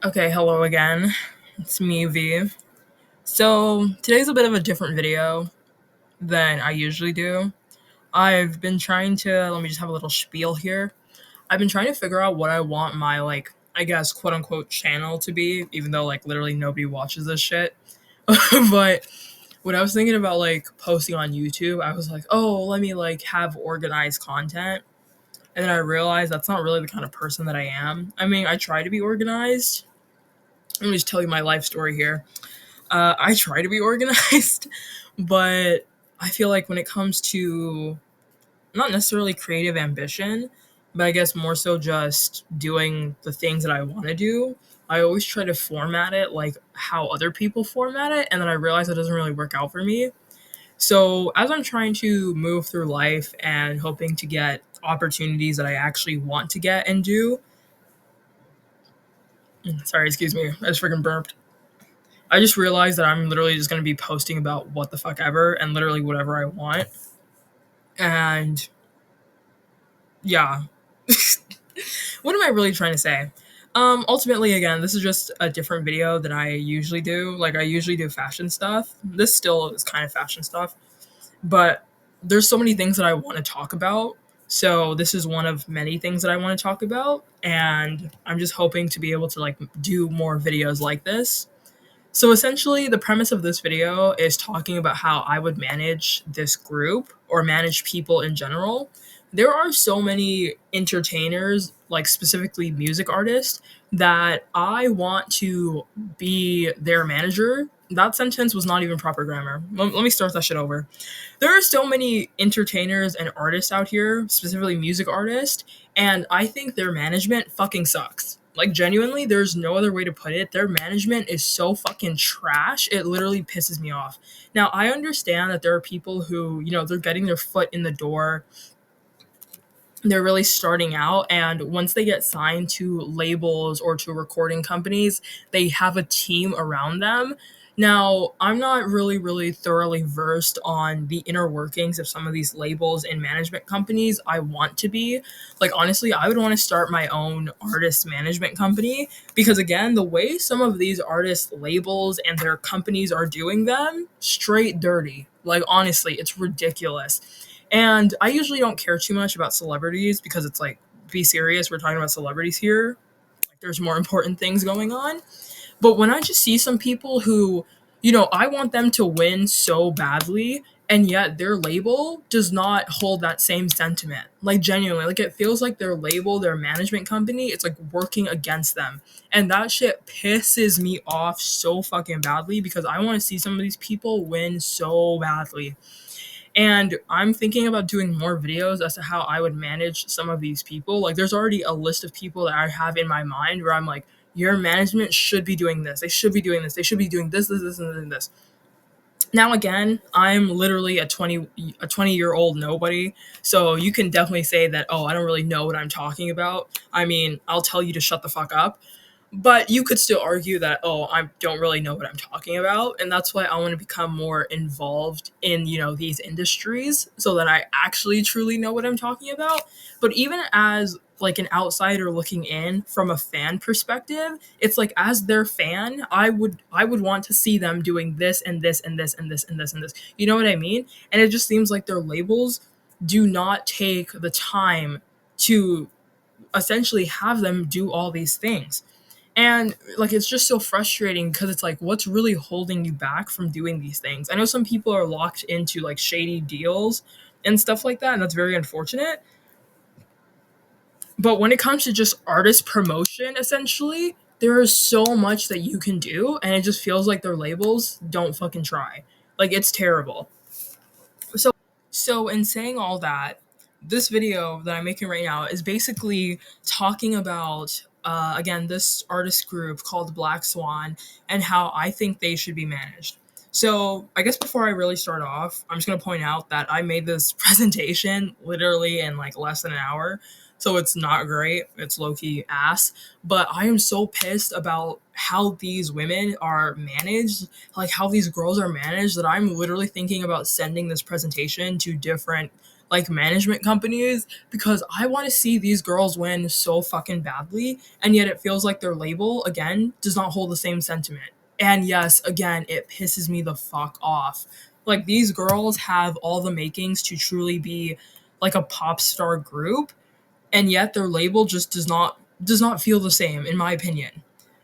Okay, hello again. It's me, V. So, today's a bit of a different video than I usually do. I've been trying to, let me just have a little spiel here. I've been trying to figure out what I want my, I guess, quote unquote channel to be, even though, literally nobody watches this shit. But when I was thinking about, posting on YouTube, I was like, oh, let me, have organized content. And then I realized that's not really the kind of person that I am. I mean, I try to be organized. Let me just tell you my life story here. I try to be organized, but I feel like when it comes to not necessarily creative ambition, but I guess more so just doing the things that I want to do, I always try to format it like how other people format it, and then I realize that doesn't really work out for me. So, as I'm trying to move through life and hoping to get opportunities that I actually want to get and do, sorry, excuse me, I just freaking burped. I just realized that I'm literally just going to be posting about what the fuck ever and literally whatever I want. And yeah. What am I really trying to say? Ultimately, again, this is just a different video than I usually do. Like, I usually do fashion stuff. This still is kind of fashion stuff. But there's so many things that I want to talk about. So, this is one of many things that I want to talk about. And I'm just hoping to be able to, do more videos like this. So essentially, the premise of this video is talking about how I would manage this group or manage people in general. There are so many entertainers, like specifically music artists, that I want to be their manager. That sentence was not even proper grammar. Let me start that shit over. There are so many entertainers and artists out here, specifically music artists, and I think their management fucking sucks. Like, genuinely, there's no other way to put it. Their management is so fucking trash. It literally pisses me off. Now, I understand that there are people who, they're getting their foot in the door. They're really starting out, and once they get signed to labels or to recording companies, they have a team around them. Now, I'm not really thoroughly versed on the inner workings of some of these labels and management companies. I want to be. Like, honestly, I would want to start my own artist management company because, again, the way some of these artist labels and their companies are doing them, straight dirty. Like, honestly, it's ridiculous. And I usually don't care too much about celebrities because it's like, be serious, we're talking about celebrities here. Like, there's more important things going on. But when I just see some people who, I want them to win so badly, and yet their label does not hold that same sentiment. Like, genuinely, like, it feels like their label, their management company, it's like working against them. And that shit pisses me off so fucking badly because I want to see some of these people win so badly. And I'm thinking about doing more videos as to how I would manage some of these people. Like, there's already a list of people that I have in my mind where I'm like, your management should be doing this. They should be doing this. They should be doing this, and this. Now, again, I'm literally a 20-year-old nobody. So you can definitely say that, oh, I don't really know what I'm talking about. I mean, I'll tell you to shut the fuck up. But you could still argue that, oh, I don't really know what I'm talking about. And that's why I want to become more involved in, these industries so that I actually truly know what I'm talking about. But even as like an outsider looking in from a fan perspective, it's like, as their fan, I would want to see them doing this and this and this and this and this and this. You know what I mean? And it just seems like their labels do not take the time to essentially have them do all these things. And like, it's just so frustrating because it's like, what's really holding you back from doing these things? I know some people are locked into like shady deals and stuff like that, and that's very unfortunate. But when it comes to just artist promotion, essentially, there is so much that you can do, and it just feels like their labels don't fucking try. Like, it's terrible. So in saying all that, this video that I'm making right now is basically talking about again, this artist group called BLACKSWAN and how I think they should be managed. So I guess before I really start off, I'm just gonna point out that I made this presentation literally in like less than an hour. So it's not great. It's low-key ass. But I am so pissed about how these women are managed, like how these girls are managed, that I'm literally thinking about sending this presentation to different like management companies, because I want to see these girls win so fucking badly, and yet it feels like their label again does not hold the same sentiment. And yes, again, it pisses me the fuck off. Like these girls have all the makings to truly be like a pop star group, and yet their label just does not feel the same in my opinion.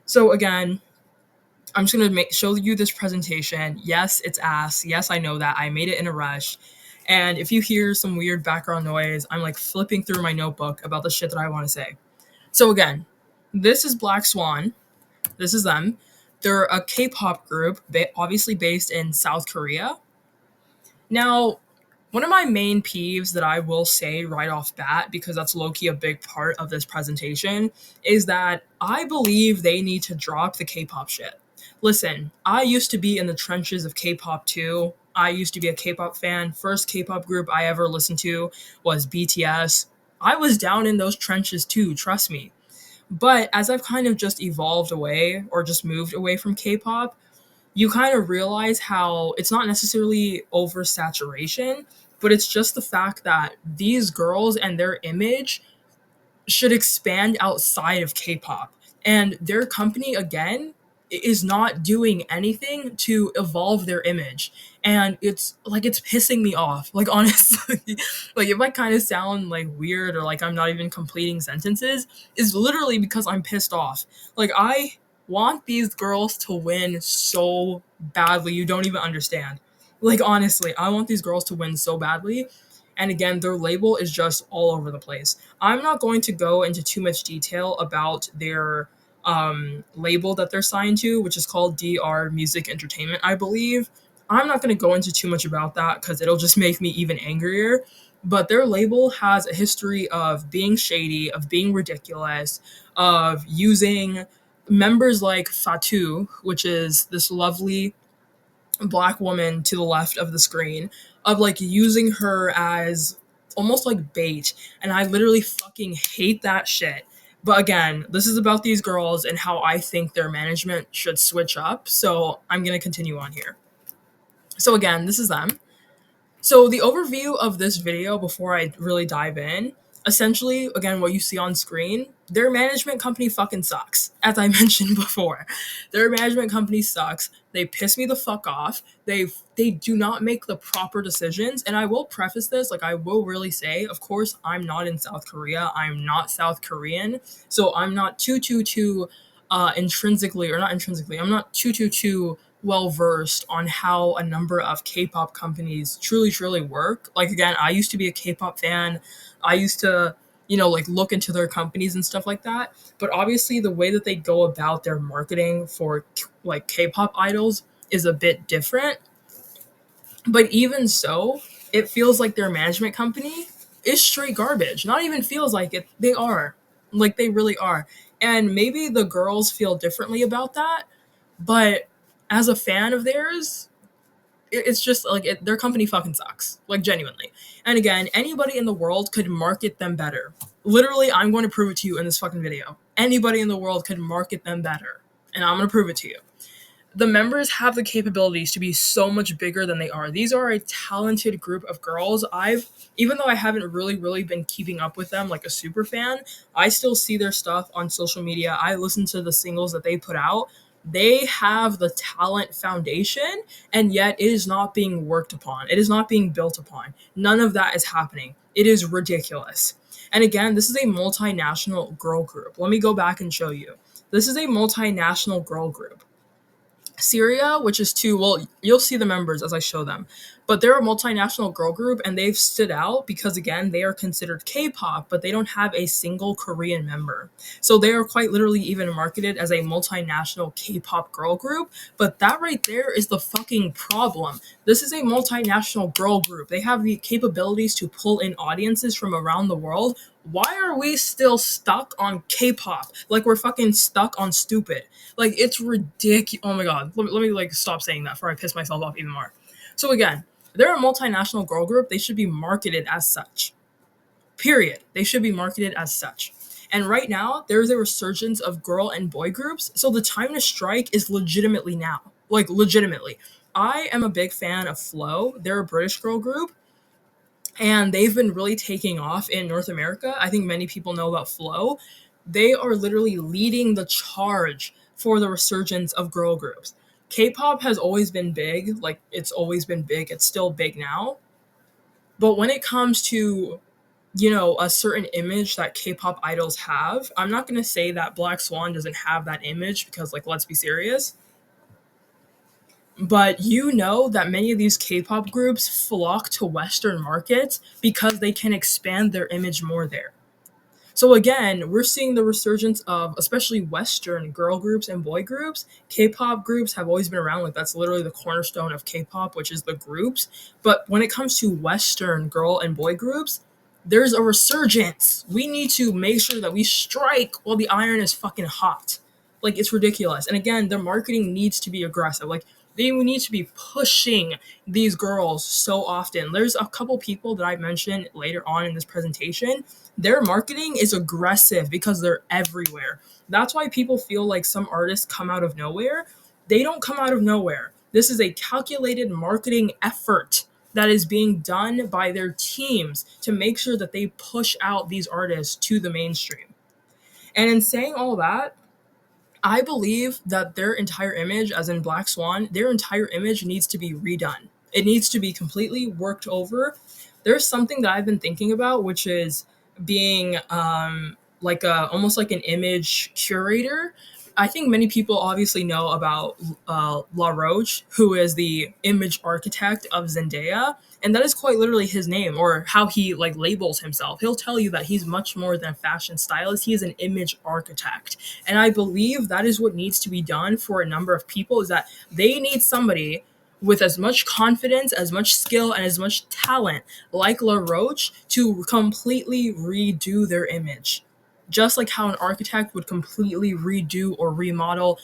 So again, I'm just gonna show you this presentation. Yes, it's ass. Yes, I know that. I made it in a rush. And if you hear some weird background noise, I'm like flipping through my notebook about the shit that I want to say. So again, this is Black Swan. This is them. They're a K-pop group, obviously based in South Korea. Now, one of my main peeves that I will say right off bat, because that's low-key a big part of this presentation, is that I believe they need to drop the K-pop shit. Listen, I used to be in the trenches of K-pop too. I used to be a K-pop fan. First K-pop group I ever listened to was BTS. I was down in those trenches too, trust me. But as I've kind of just evolved away or just moved away from K-pop, you kind of realize how it's not necessarily oversaturation, but it's just the fact that these girls and their image should expand outside of K-pop. And their company again is not doing anything to evolve their image. And it's pissing me off. Like honestly, like if I kind of sound like weird or like I'm not even completing sentences, is literally because I'm pissed off. Like I want these girls to win so badly. You don't even understand. Like honestly, I want these girls to win so badly. And again, their label is just all over the place. I'm not going to go into too much detail about their label that they're signed to, which is called DR Music Entertainment, I believe. I'm not going to go into too much about that because it'll just make me even angrier. But their label has a history of being shady, of being ridiculous, of using members like Fatu, which is this lovely black woman to the left of the screen, of like using her as almost like bait. And I literally fucking hate that shit. But again, this is about these girls and how I think their management should switch up. So I'm going to continue on here. So again, this is them. So the overview of this video before I really dive in, essentially, again, what you see on screen, their management company fucking sucks. As I mentioned before, their management company sucks. They piss me the fuck off. They do not make the proper decisions. And I will preface this, like I will really say, of course, I'm not in South Korea. I'm not South Korean, so I'm not too intrinsically or not intrinsically. I'm not too well versed on how a number of K-pop companies truly work. Like again, I used to be a K-pop fan. I used to, like look into their companies and stuff like that. But obviously the way that they go about their marketing for like K-pop idols is a bit different. But even so, it feels like their management company is straight garbage. Not even feels like it. They are. Like they really are. And maybe the girls feel differently about that, but as a fan of theirs, it's just like their company fucking sucks, like genuinely. And again, anybody in the world could market them better. Literally, I'm going to prove it to you in this fucking video. Anybody in the world could market them better, and I'm going to prove it to you. The members have the capabilities to be so much bigger than they are. These are a talented group of girls. Even though I haven't really been keeping up with them like a super fan, I still see their stuff on social media. I listen to the singles that they put out. They have the talent foundation, and yet it is not being worked upon. It is not being built upon. None of that is happening. It is ridiculous. And again, this is a multinational girl group. Let me go back and show you. This is a multinational girl group. Syria, which is well, you'll see the members as I show them, but they're a multinational girl group and they've stood out because, again, they are considered K-pop, but they don't have a single Korean member. So they are quite literally even marketed as a multinational K-pop girl group, but that right there is the fucking problem. This is a multinational girl group. They have the capabilities to pull in audiences from around the world. Why are we still stuck on K-pop? Like we're fucking stuck on stupid. Like it's ridiculous. Oh my god. Let me like stop saying that before I piss myself off even more. So again, they're a multinational girl group. They should be marketed as such. Period. They should be marketed as such. And right now, there's a resurgence of girl and boy groups. So the time to strike is legitimately now. Like legitimately. I am a big fan of Flow. They're a British girl group. and they've been really taking off in North America. I think many people know about Flow. They are literally leading the charge for the resurgence of girl groups. K-pop has always been big, like it's always been big. It's still big now. But when it comes to, a certain image that K-pop idols have, I'm not going to say that Black Swan doesn't have that image because like let's be serious. But you know that many of these K-pop groups flock to Western markets because they can expand their image more there. So again, we're seeing the resurgence of especially Western girl groups and boy groups. K-pop groups have always been around, like that's literally the cornerstone of K-pop, which is the groups. But when it comes to Western girl and boy groups, there's a resurgence. We need to make sure that we strike while the iron is fucking hot. Like it's ridiculous. And again, their marketing needs to be aggressive. Like they need to be pushing these girls so often. There's a couple people that I mentioned later on in this presentation. Their marketing is aggressive because they're everywhere. That's why people feel like some artists come out of nowhere. They don't come out of nowhere. This is a calculated marketing effort that is being done by their teams to make sure that they push out these artists to the mainstream. And in saying all that, I believe that their entire image, as in Black Swan, their entire image needs to be redone. It needs to be completely worked over. There's something that I've been thinking about, which is being like a almost like an image curator. I think many people obviously know about La Roche, who is the image architect of Zendaya, and that is quite literally his name or how he like labels himself. He'll tell you that he's much more than a fashion stylist. He is an image architect, and I believe that is what needs to be done for a number of people. Is that they need somebody with as much confidence, as much skill, and as much talent like La Roche to completely redo their image. Just like how an architect would completely redo or remodel,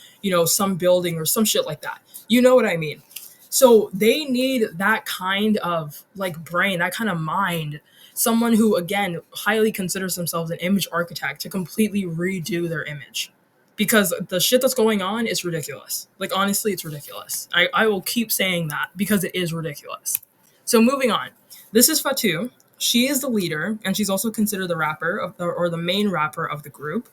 some building or some shit like that. You know what I mean? So they need that kind of like brain, that kind of mind, someone who again highly considers themselves an image architect to completely redo their image. Because the shit that's going on is ridiculous. Like honestly, it's ridiculous. I will keep saying that because it is ridiculous. So moving on. This is Fatu. She is the leader, and she's also considered the rapper or the main rapper of the group.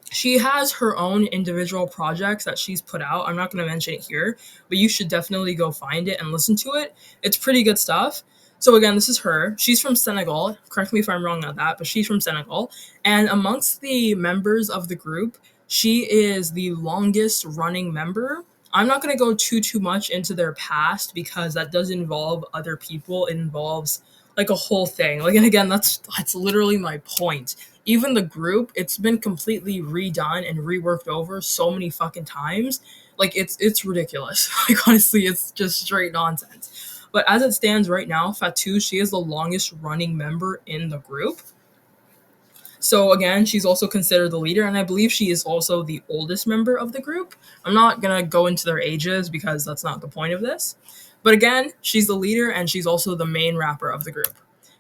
She has her own individual projects that she's put out. I'm not going to mention it here, but you should definitely go find it and listen to it. It's pretty good stuff. So again, this is her. She's from Senegal. Correct me if I'm wrong on that, but she's from Senegal. And amongst the members of the group, she is the longest running member. I'm not going to go too much into their past because that does involve other people. It involves like a whole thing. Like, and again, that's literally my point. Even the group, it's been completely redone and reworked over so many fucking times. Like it's ridiculous. Like honestly, it's just straight nonsense. But as it stands right now, Fatu, she is the longest running member in the group. So again, she's also considered the leader, and I believe she is also the oldest member of the group. I'm not gonna go into their ages because that's not the point of this. But again, she's the leader and she's also the main rapper of the group.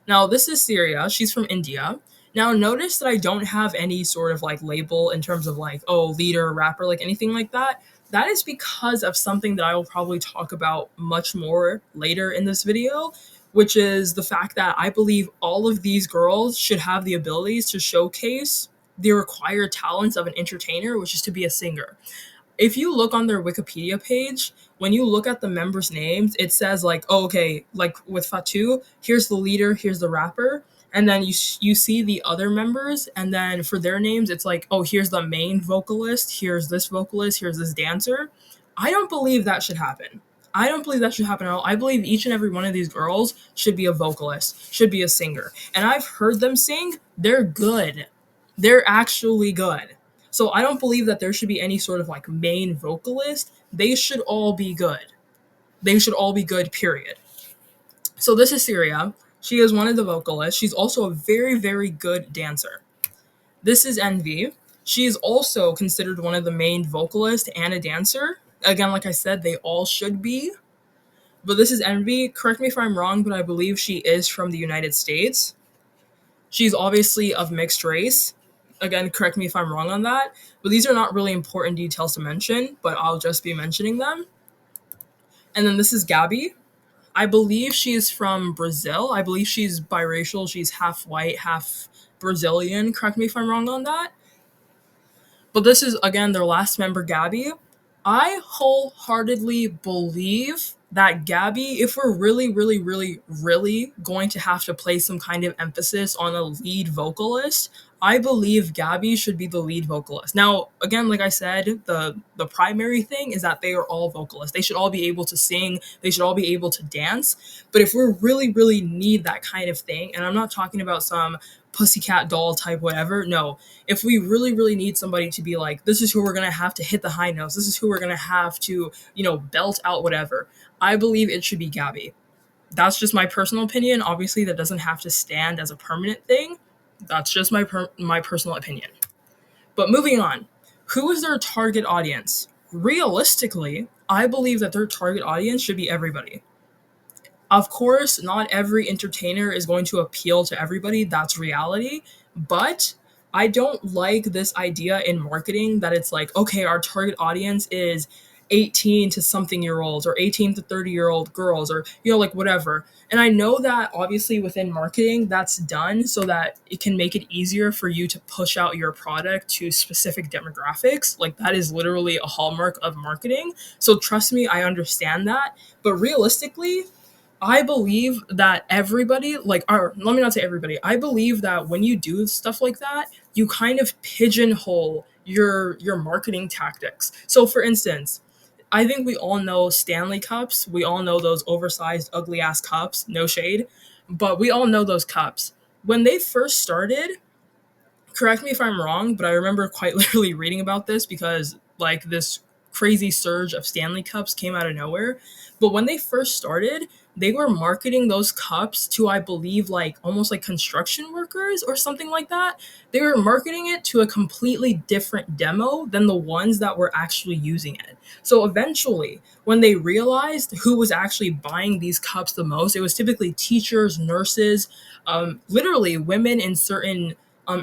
Now, this is Syria. She's from India. Now, notice that I don't have any sort of like label in terms of like, oh, leader, rapper, like anything like that. That is because of something that I will probably talk about much more later in this video, which is the fact that I believe all of these girls should have the abilities to showcase the required talents of an entertainer, which is to be a singer. If you look on their Wikipedia page, when you look at the members' names, it says like, oh, okay, like with Fatu, here's the leader, here's the rapper, and then you see the other members, and then for their names, it's like, oh, here's the main vocalist, here's this dancer. I don't believe that should happen. I don't believe that should happen at all. I believe each and every one of these girls should be a vocalist, should be a singer. And I've heard them sing. They're good. They're actually good. So I don't believe that there should be any sort of like main vocalist. They should all be good. They should all be good, period. So this is Syria. She is one of the vocalists. She's also a very, very good dancer. This is Envy. She is also considered one of the main vocalists and a dancer. Again, like I said, they all should be. But this is Envy. Correct me if I'm wrong, but I believe she is from the United States. She's obviously of mixed race. Again, correct me if I'm wrong on that. But these are not really important details to mention, but I'll just be mentioning them. And then this is Gabby. I believe she is from Brazil. I believe she's biracial. She's half white, half Brazilian. Correct me if I'm wrong on that. But this is again their last member, Gabby. I wholeheartedly believe that Gabby, if we're really, really, really, really going to have to place some kind of emphasis on a lead vocalist, I believe Gabby should be the lead vocalist. Now, again, like I said, the primary thing is that they are all vocalists. They should all be able to sing. They should all be able to dance. But if we really, really need that kind of thing, and I'm not talking about some pussycat doll type whatever, no, if we really, really need somebody to be like, this is who we're going to have to hit the high notes, this is who we're going to have to, belt out whatever, I believe it should be Gabby. That's just my personal opinion. Obviously, that doesn't have to stand as a permanent thing. That's just my personal opinion. But moving on, who is their target audience? Realistically, I believe that their target audience should be everybody. Of course, not every entertainer is going to appeal to everybody. That's reality. But I don't like this idea in marketing that it's like, okay, our target audience is 18 to something year olds or 18 to 30-year-old girls or, like whatever. And I know that obviously within marketing, that's done so that it can make it easier for you to push out your product to specific demographics. Like that is literally a hallmark of marketing. So trust me, I understand that. But realistically, I believe that everybody, like, or let me not say everybody, I believe that when you do stuff like that, you kind of pigeonhole your marketing tactics. So for instance, I think we all know Stanley cups. We all know those oversized, ugly ass cups, no shade, but we all know those cups. When they first started, correct me if I'm wrong, but I remember quite literally reading about this because like this crazy surge of Stanley Cups came out of nowhere. But when they first started, they were marketing those cups to, I believe, like almost like construction workers or something like that. They were marketing it to a completely different demo than the ones that were actually using it. So eventually, when they realized who was actually buying these cups the most, it was typically teachers, nurses, literally women in certain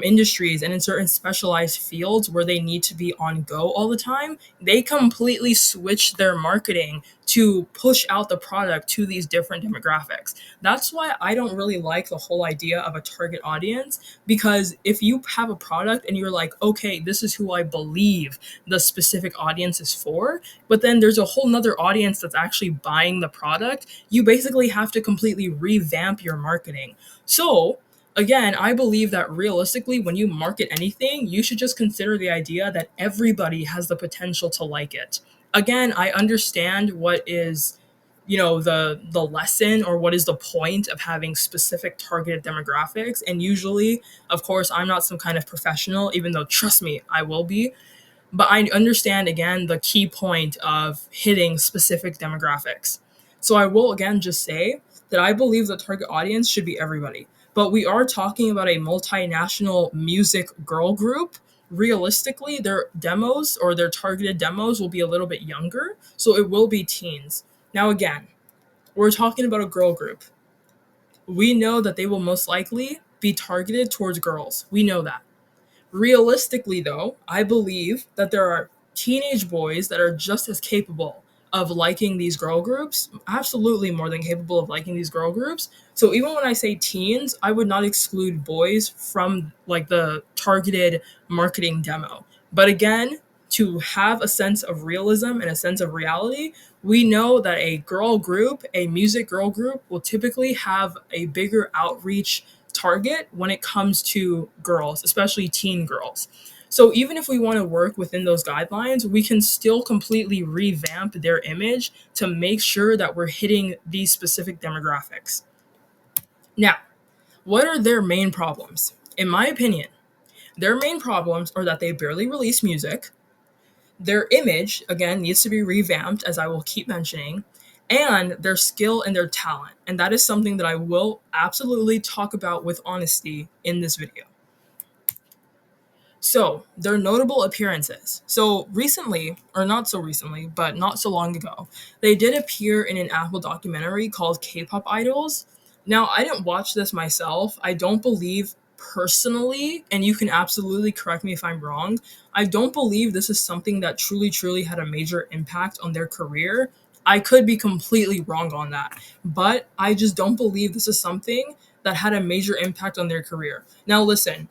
industries and in certain specialized fields where they need to be on go all the time, they completely switch their marketing to push out the product to these different demographics. That's why I don't really like the whole idea of a target audience, because if you have a product and you're like, okay, this is who I believe the specific audience is for, but then there's a whole nother audience that's actually buying the product, you basically have to completely revamp your marketing. So again, I believe that realistically, when you market anything, you should just consider the idea that everybody has the potential to like it. Again, I understand what is, the lesson or what is the point of having specific targeted demographics. And usually, of course, I'm not some kind of professional, even though trust me, I will be. But I understand again the key point of hitting specific demographics. So I will again just say that I believe the target audience should be everybody. But we are talking about a multinational music girl group. Realistically, their demos or their targeted demos will be a little bit younger. So it will be teens. Now, again, we're talking about a girl group. We know that they will most likely be targeted towards girls. We know that. Realistically, though, I believe that there are teenage boys that are just as capable of liking these girl groups, absolutely more than capable of liking these girl groups. So even when I say teens, I would not exclude boys from like the targeted marketing demo. But again, to have a sense of realism and a sense of reality, we know that a girl group, a music girl group, will typically have a bigger outreach target when it comes to girls, especially teen girls. So even if we want to work within those guidelines, we can still completely revamp their image to make sure that we're hitting these specific demographics. Now, what are their main problems? In my opinion, their main problems are that they barely release music. Their image, again, needs to be revamped, as I will keep mentioning, and their skill and their talent. And that is something that I will absolutely talk about with honesty in this video. So, their notable appearances. So, recently, or not so recently, but not so long ago, they did appear in an Apple documentary called K-Pop Idols. Now, I didn't watch this myself. I don't believe personally, and you can absolutely correct me if I'm wrong, I don't believe this is something that truly, truly had a major impact on their career. I could be completely wrong on that, but I just don't believe this is something that had a major impact on their career. Now, listen,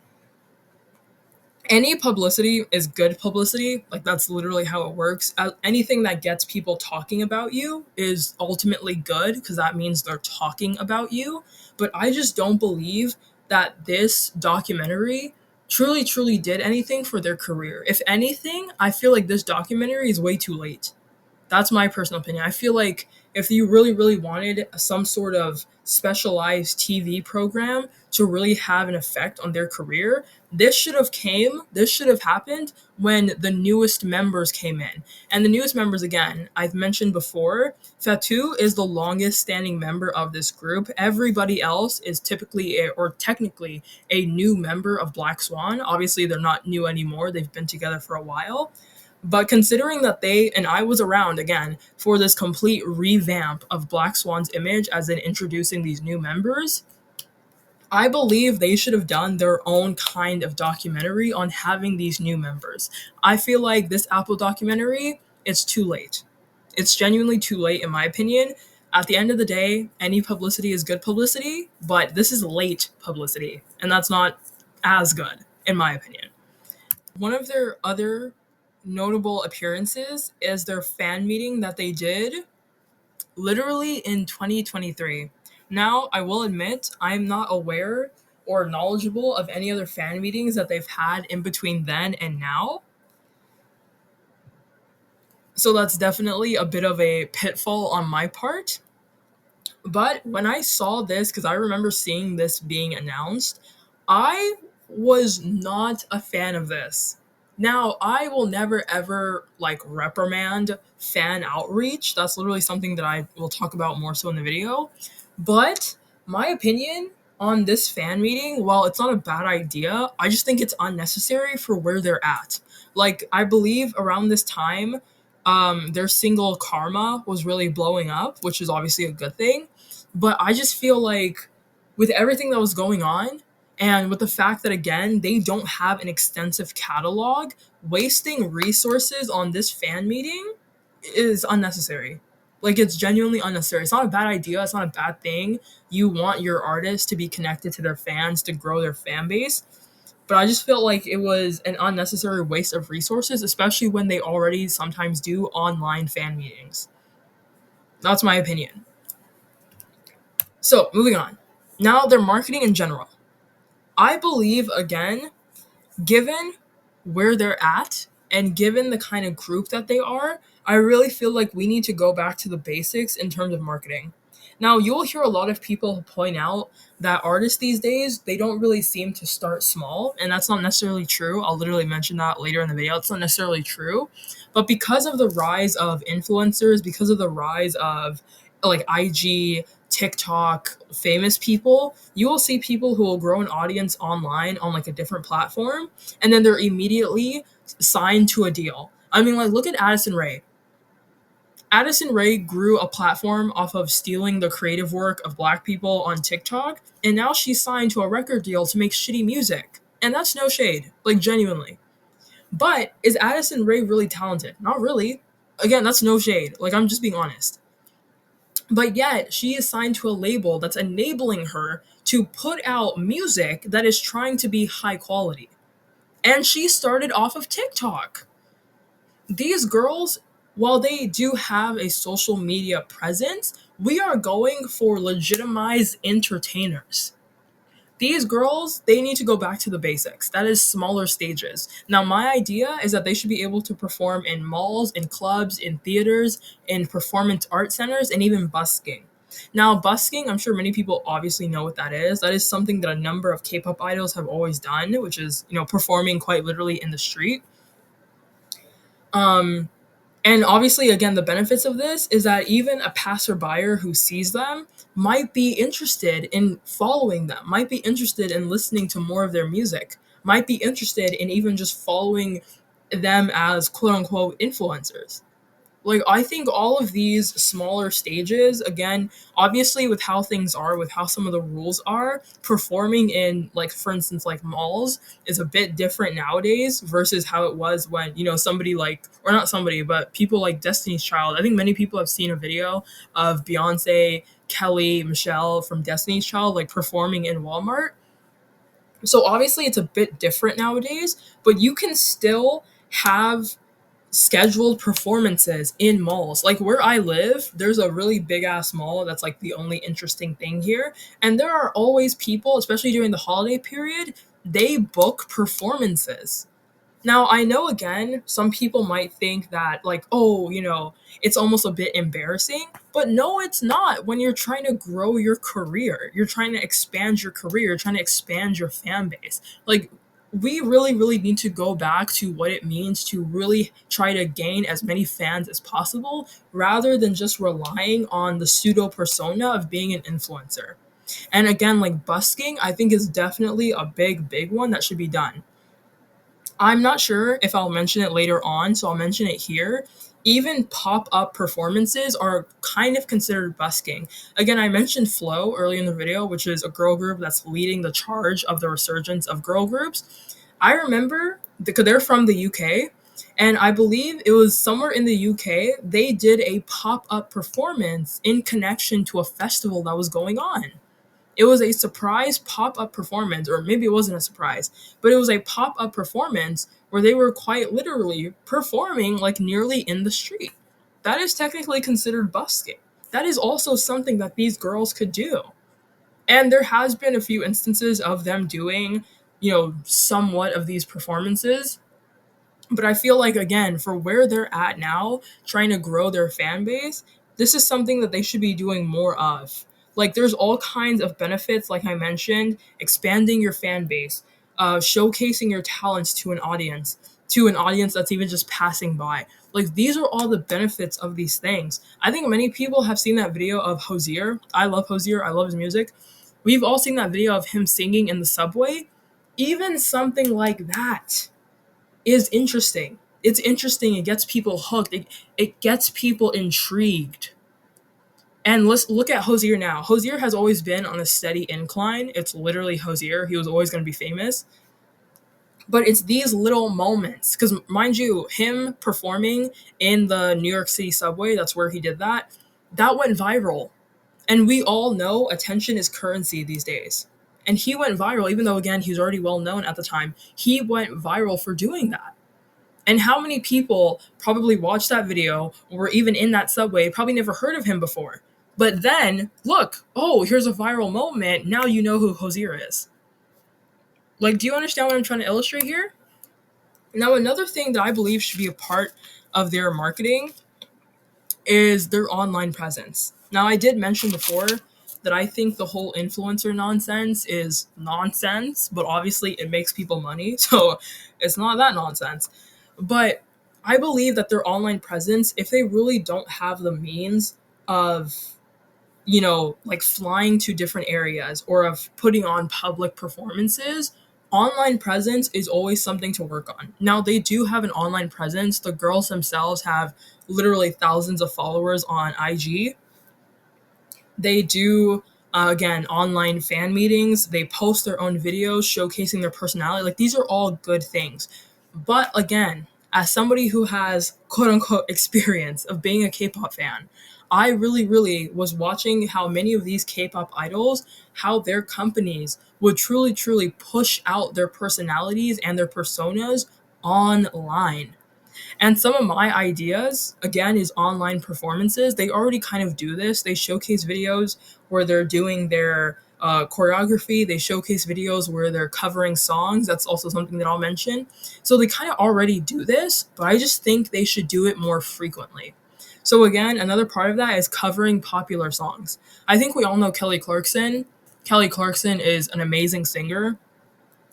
any publicity is good publicity. Like, that's literally how it works. Anything that gets people talking about you is ultimately good because that means they're talking about you. But I just don't believe that this documentary truly, truly did anything for their career. If anything, I feel like this documentary is way too late. That's my personal opinion. I feel like if you really, really wanted some sort of specialized TV program to really have an effect on their career, this should have happened when the newest members came in. And the newest members, again, I've mentioned before, Fatu is the longest standing member of this group. Everybody else is typically or technically a new member of Black Swan. Obviously, they're not new anymore. They've been together for a while. But considering that they and I was around again for this complete revamp of Black Swan's image as in introducing these new members, I believe they should have done their own kind of documentary on having these new members. I feel like this Apple documentary, it's too late. It's genuinely too late, in my opinion. At the end of the day, any publicity is good publicity, but this is late publicity, and that's not as good, in my opinion. One of their other notable appearances is their fan meeting that they did literally in 2023. Now, I will admit, I'm not aware or knowledgeable of any other fan meetings that they've had in between then and now. So that's definitely a bit of a pitfall on my part. But when I saw this, because I remember seeing this being announced, I was not a fan of this. Now, I will never ever like reprimand fan outreach. That's literally something that I will talk about more so in the video. But my opinion on this fan meeting, while it's not a bad idea, I just think it's unnecessary for where they're at. Like, I believe around this time, their single Karma was really blowing up, which is obviously a good thing. But I just feel like with everything that was going on, and with the fact that again they don't have an extensive catalog, wasting resources on this fan meeting is unnecessary. Like, it's genuinely unnecessary. It's not a bad idea, it's not a bad thing. You want your artists to be connected to their fans to grow their fan base. But I just felt like it was an unnecessary waste of resources, especially when they already sometimes do online fan meetings. That's my opinion. So, moving on. Now, their marketing in general. I believe, again, given where they're at and given the kind of group that they are, I really feel like we need to go back to the basics in terms of marketing. Now, you'll hear a lot of people point out that artists these days, they don't really seem to start small, and that's not necessarily true. I'll literally mention that later in the video. It's not necessarily true. But because of the rise of influencers, because of the rise of like IG, TikTok, famous people, you will see people who will grow an audience online on like a different platform, and then they're immediately signed to a deal. I mean, like, look at Addison Rae. Addison Rae grew a platform off of stealing the creative work of black people on TikTok, and now she's signed to a record deal to make shitty music. And that's no shade, like, genuinely. But is Addison Rae really talented? Not really. Again, that's no shade. Like, I'm just being honest. But yet, she is signed to a label that's enabling her to put out music that is trying to be high quality. And she started off of TikTok. These girls, while they do have a social media presence, we are going for legitimized entertainers. These girls, they need to go back to the basics. That is smaller stages. Now, my idea is that they should be able to perform in malls, in clubs, in theaters, in performance art centers, and even busking. Now, busking, I'm sure many people obviously know what that is. That is something that a number of K-pop idols have always done, which is, performing quite literally in the street. And obviously, again, the benefits of this is that even a passerby who sees them might be interested in following them, might be interested in listening to more of their music, might be interested in even just following them as quote unquote influencers. Like, I think all of these smaller stages, again, obviously with how things are, with how some of the rules are, performing in, like, for instance, like malls is a bit different nowadays versus how it was when, somebody like, or not somebody, but people like Destiny's Child. I think many people have seen a video of Beyonce, Kelly, Michelle from Destiny's Child, like performing in Walmart. So obviously it's a bit different nowadays, but you can still have scheduled performances in malls. Like where I live, there's a really big ass mall that's like the only interesting thing here. And there are always people, especially during the holiday period, they book performances. Now, I know again, some people might think that, like, oh, it's almost a bit embarrassing, but no, it's not. When you're trying to grow your career, you're trying to expand your career, you're trying to expand your fan base. Like, we really, really need to go back to what it means to really try to gain as many fans as possible rather than just relying on the pseudo persona of being an influencer. And again, like busking, I think is definitely a big, big one that should be done. I'm not sure if I'll mention it later on, so I'll mention it here. Even pop up performances are kind of considered busking. Again, I mentioned Flow early in the video, which is a girl group that's leading the charge of the resurgence of girl groups. I remember because they're from the UK, and I believe it was somewhere in the UK, they did a pop up performance in connection to a festival that was going on. It was a surprise pop up performance, or maybe it wasn't a surprise, but it was a pop up performance where they were quite literally performing like nearly in the street. That is technically considered busking. That is also something that these girls could do. And there has been a few instances of them doing, somewhat of these performances, but I feel like, again, for where they're at now, trying to grow their fan base, this is something that they should be doing more of. Like, there's all kinds of benefits, like I mentioned, expanding your fan base, showcasing your talents to an audience that's even just passing by. Like, these are all the benefits of these things. I think many people have seen that video of Hosier. I love Hosier, I love his music. We've all seen that video of him singing in the subway. Even something like that is interesting. It's interesting. It gets people hooked. It gets people intrigued. And let's look at Hosier now. Hosier has always been on a steady incline. It's literally Hosier. He was always going to be famous. But it's these little moments. Because, mind you, him performing in the New York City subway, that's where he did that, that went viral. And we all know attention is currency these days. And he went viral, even though, again, he was already well known at the time. He went viral for doing that. And how many people probably watched that video or were even in that subway, probably never heard of him before. But then, look, oh, here's a viral moment. Now you know who Hosier is. Like, do you understand what I'm trying to illustrate here? Now, another thing that I believe should be a part of their marketing is their online presence. Now, I did mention before that I think the whole influencer nonsense is nonsense, but obviously it makes people money, so it's not that nonsense. But I believe that their online presence, if they really don't have the means of, like flying to different areas or of putting on public performances, online presence is always something to work on. Now, they do have an online presence. The girls themselves have literally thousands of followers on IG. They do, again, online fan meetings. They post their own videos showcasing their personality. Like, these are all good things. But again, as somebody who has quote unquote experience of being a K-pop fan, I really, really was watching how many of these K-pop idols, how their companies would truly, truly push out their personalities and their personas online. And some of my ideas, again, is online performances. They already kind of do this. They showcase videos where they're doing their choreography. They showcase videos where they're covering songs. That's also something that I'll mention. So they kind of already do this, but I just think they should do it more frequently. So again, another part of that is covering popular songs. I think we all know Kelly Clarkson. Kelly Clarkson is an amazing singer.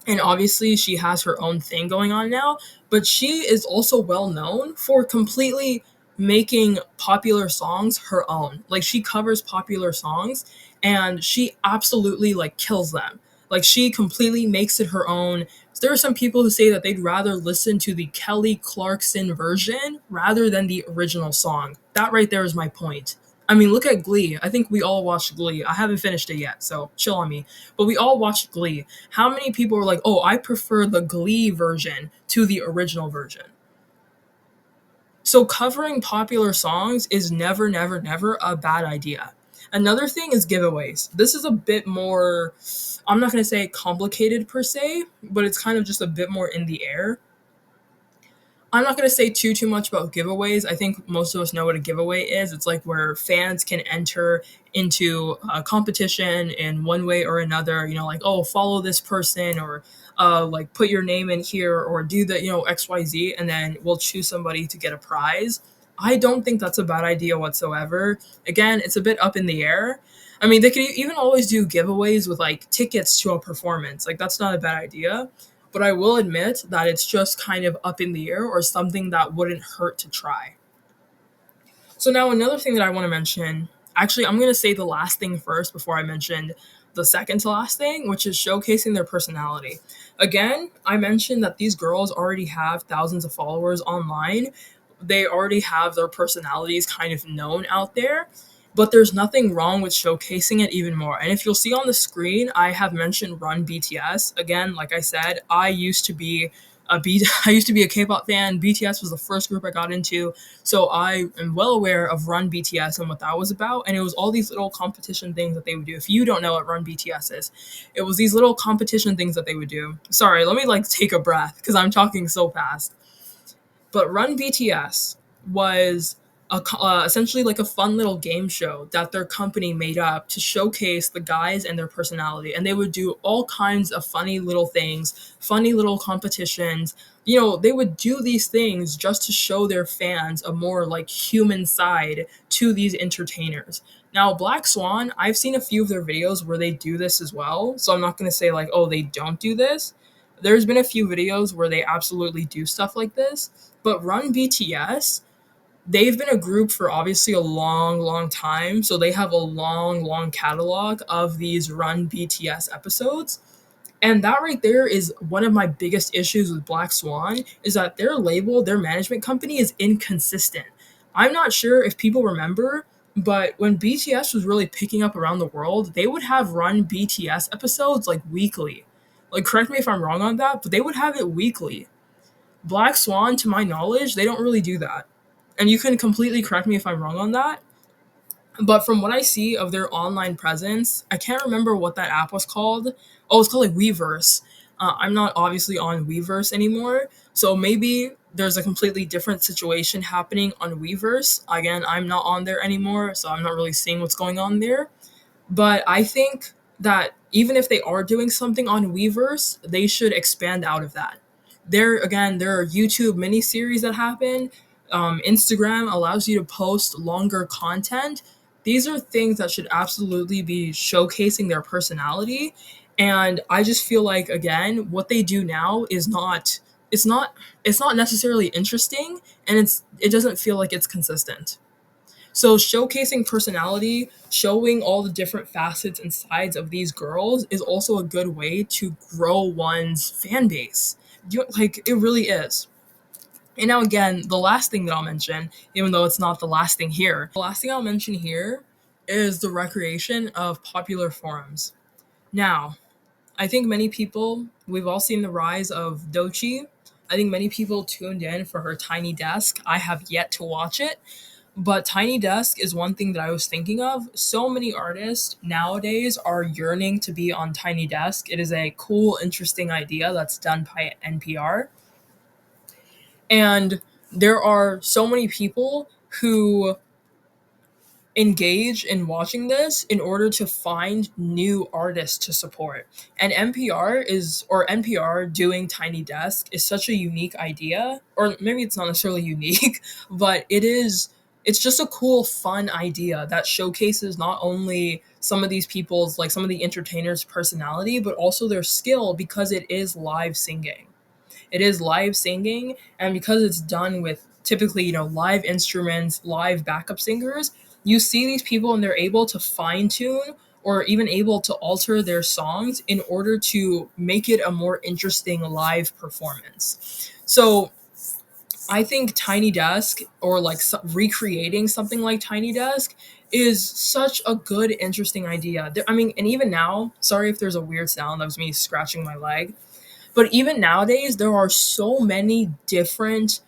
And obviously, she has her own thing going on now, but she is also well known for completely making popular songs her own. Like, she covers popular songs and she absolutely like kills them. Like she completely makes it her own. There are some people who say that they'd rather listen to the Kelly Clarkson version rather than the original song. That right there is my point. I mean, look at Glee. I think we all watched Glee. I haven't finished it yet, so chill on me. But we all watched Glee. How many people were like, oh, I prefer the Glee version to the original version? So covering popular songs is never, never, never a bad idea. Another thing is giveaways. This is a bit more, I'm not going to say complicated per se, but it's kind of just a bit more in the air. I'm not going to say too much about giveaways. I think most of us know what a giveaway is. It's like where fans can enter into a competition in one way or another. You know, like, oh, follow this person, or like put your name in here, or do the, you know, XYZ, and then we'll choose somebody to get a prize. I don't think that's a bad idea whatsoever. Again, it's a bit up in the air. I mean, they could even always do giveaways with like tickets to a performance. Like, that's not a bad idea. But I will admit that it's just kind of up in the air, or something that wouldn't hurt to try. So now another thing that I want to mention, actually I'm going to say the last thing first before I mention the second to last thing, which is showcasing their personality. Again, I mentioned that these girls already have thousands of followers online. They already have their personalities kind of known out there, but there's nothing wrong with showcasing it even more. And if you'll see on the screen, I have mentioned Run BTS. Again, like I said, I used to be I used to be a K-pop fan. BTS was the first group I got into, so I am well aware of Run BTS and what that was about. And it was all these little competition things that they would do. If you don't know what Run BTS is, it was these little competition things that they would do. Sorry, let me like take a breath because I'm talking so fast. But Run BTS was essentially like a fun little game show that their company made up to showcase the guys and their personality. And they would do all kinds of funny little things, funny little competitions. You know, they would do these things just to show their fans a more like human side to these entertainers. Now, Black Swan, I've seen a few of their videos where they do this as well. So I'm not going to say like, oh, they don't do this. There's been a few videos where they absolutely do stuff like this. But Run BTS, they've been a group for obviously a long, long time. So they have a long, long catalog of these Run BTS episodes. And that right there is one of my biggest issues with Black Swan, is that their label, their management company is inconsistent. I'm not sure if people remember, but when BTS was really picking up around the world, they would have Run BTS episodes like weekly. Like, correct me if I'm wrong on that, but they would have it weekly. Black Swan, to my knowledge, they don't really do that. And you can completely correct me if I'm wrong on that. But from what I see of their online presence, I can't remember what that app was called. Oh, it's called like Weverse. I'm not obviously on Weverse anymore. So maybe there's a completely different situation happening on Weverse. Again, I'm not on there anymore, so I'm not really seeing what's going on there. But I think that even if they are doing something on Weverse, they should expand out of that. There are YouTube miniseries that happen. Instagram allows you to post longer content. These are things that should absolutely be showcasing their personality. And I just feel like, again, what they do now is not it's not it's not necessarily interesting, and it doesn't feel like it's consistent. So showcasing personality, showing all the different facets and sides of these girls is also a good way to grow one's fan base. Like, it really is. And now again, the last thing that I'll mention, even though it's not the last thing here, the last thing I'll mention here is the recreation of popular forums. Now, I think many people, we've all seen the rise of Dochi. I think many people tuned in for her Tiny Desk. I have yet to watch it, but Tiny Desk is one thing that I was thinking of. So many artists nowadays are yearning to be on Tiny Desk. It is a cool, interesting idea that's done by NPR. And there are so many people who engage in watching this in order to find new artists to support. And NPR doing Tiny Desk is such a unique idea, or maybe it's not necessarily unique, but it's just a cool, fun idea that showcases not only some of these people's, like some of the entertainers' personality, but also their skill, because it is live singing. It is live singing, and because it's done with typically, live instruments, live backup singers, you see these people and they're able to fine tune or even able to alter their songs in order to make it a more interesting live performance. So I think Tiny Desk, or like recreating something like Tiny Desk, is such a good, interesting idea. I mean, and even now, sorry if there's a weird sound, that was me scratching my leg. But even nowadays, there are so many different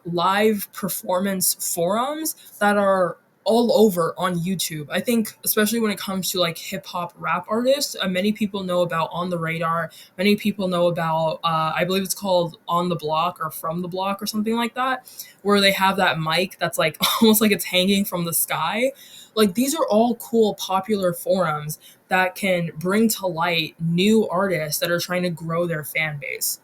live performance forums that are all over on YouTube. I think, especially when it comes to like hip hop rap artists, many people know about On the Radar. Many people know about, I believe it's called On the Block or From the Block or something like that, where they have that mic that's like almost like it's hanging from the sky. Like, these are all cool, popular forums that can bring to light new artists that are trying to grow their fan base.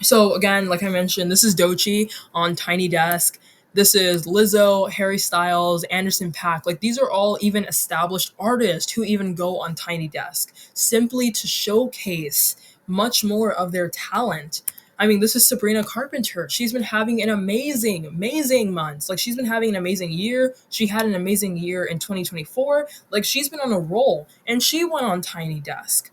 So again, like I mentioned, this is Dochi on Tiny Desk. This is Lizzo, Harry Styles, Anderson Paak. Like, these are all even established artists who even go on Tiny Desk simply to showcase much more of their talent. I mean, this is Sabrina Carpenter. She's been having an amazing, amazing months. Like, she's been having an amazing year. She had an amazing year in 2024. Like, she's been on a roll, and she went on Tiny Desk.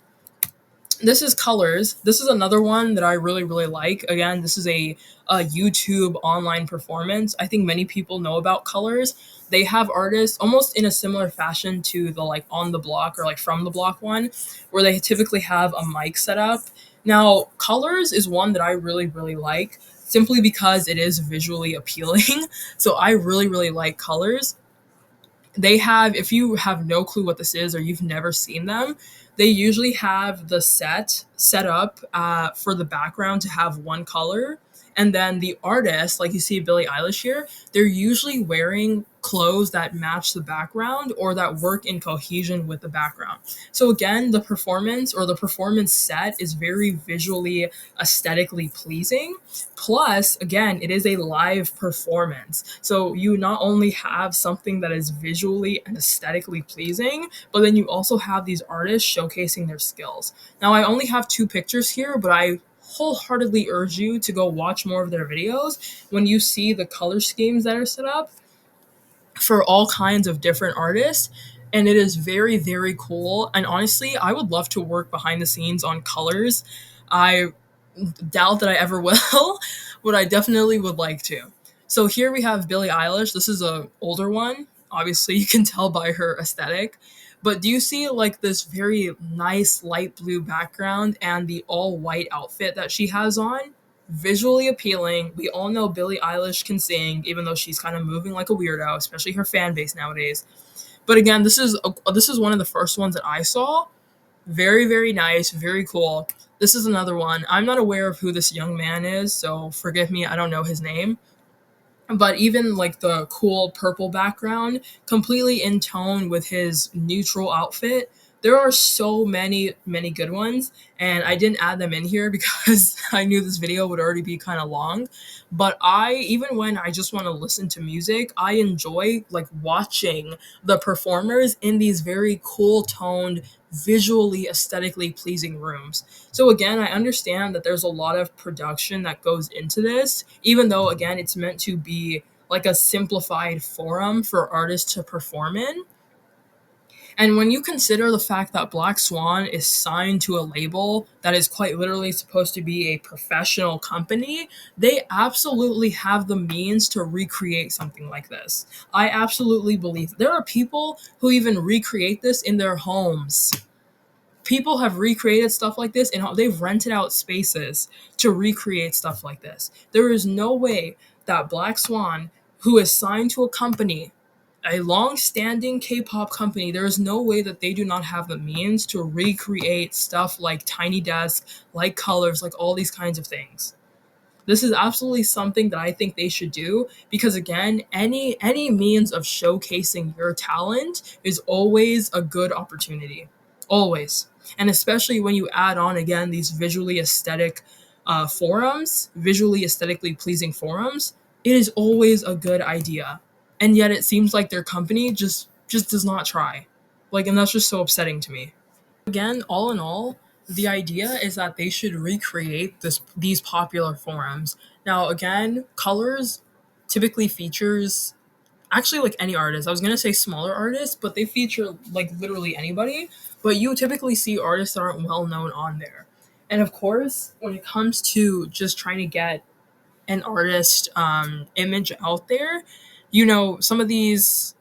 This is Colors. This is another one that I really, really like. Again, this is a YouTube online performance. I think many people know about Colors. They have artists almost in a similar fashion to the like On the Block or like From the Block one, where they typically have a mic set up. Now, Colors is one that I really, really like simply because it is visually appealing. So I really, really like Colors. They have, if you have no clue what this is or you've never seen them, they usually have the set up for the background to have one color, and then the artist, like you see Billie Eilish here, they're usually wearing clothes that match the background or that work in cohesion with the background. So again, the performance or the performance set is very visually aesthetically pleasing. Plus, again, it is a live performance. So you not only have something that is visually and aesthetically pleasing, but then you also have these artists showcasing their skills. Now, I only have two pictures here, but I wholeheartedly urge you to go watch more of their videos. When you see the color schemes that are set up for all kinds of different artists, and it is very, very cool. And honestly, I would love to work behind the scenes on Colors. I doubt that I ever will, but I definitely would like to. So here we have Billie Eilish. This is a older one. Obviously, you can tell by her aesthetic. But do you see like this very nice light blue background and the all white outfit that she has on? Visually appealing. We all know Billie Eilish can sing, even though she's kind of moving like a weirdo, especially her fan base nowadays. But again, this is one of the first ones that I saw. Very, very nice, very cool. This is another one. I'm not aware of who this young man is, so forgive me, I don't know his name. But even like the cool purple background, completely in tone with his neutral outfit. There are so many, many good ones, and I didn't add them in here because I knew this video would already be kind of long. But even when I just want to listen to music, I enjoy like watching the performers in these very cool toned, visually aesthetically pleasing rooms. So again, I understand that there's a lot of production that goes into this, even though again it's meant to be like a simplified forum for artists to perform in. And when you consider the fact that Black Swan is signed to a label that is quite literally supposed to be a professional company, they absolutely have the means to recreate something like this. I absolutely believe there are people who even recreate this in their homes. People have recreated stuff like this and they've rented out spaces to recreate stuff like this. There is no way that Black Swan, who is signed to a company, a long-standing K-pop company, there is no way that they do not have the means to recreate stuff like Tiny Desk, like Colors, like all these kinds of things. This is absolutely something that I think they should do because again, any means of showcasing your talent is always a good opportunity. Always. And especially when you add on again these visually aesthetic forums, visually aesthetically pleasing forums, it is always a good idea. And yet it seems like their company just does not try. Like, and that's just so upsetting to me. Again, all in all, the idea is that they should recreate these popular forums. Now, again, Colors typically features actually like any artist. I was gonna say smaller artists, but they feature like literally anybody. But you typically see artists that aren't well known on there. And of course, when it comes to just trying to get an artist image out there, you know, some of these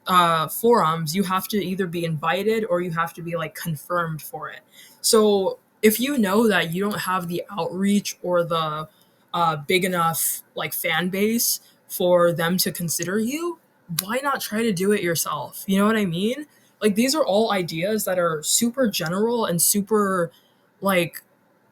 forums, you have to either be invited or you have to be like confirmed for it. So if you know that you don't have the outreach or the big enough like fan base for them to consider you, why not try to do it yourself? You know what I mean? Like these are all ideas that are super general and super like,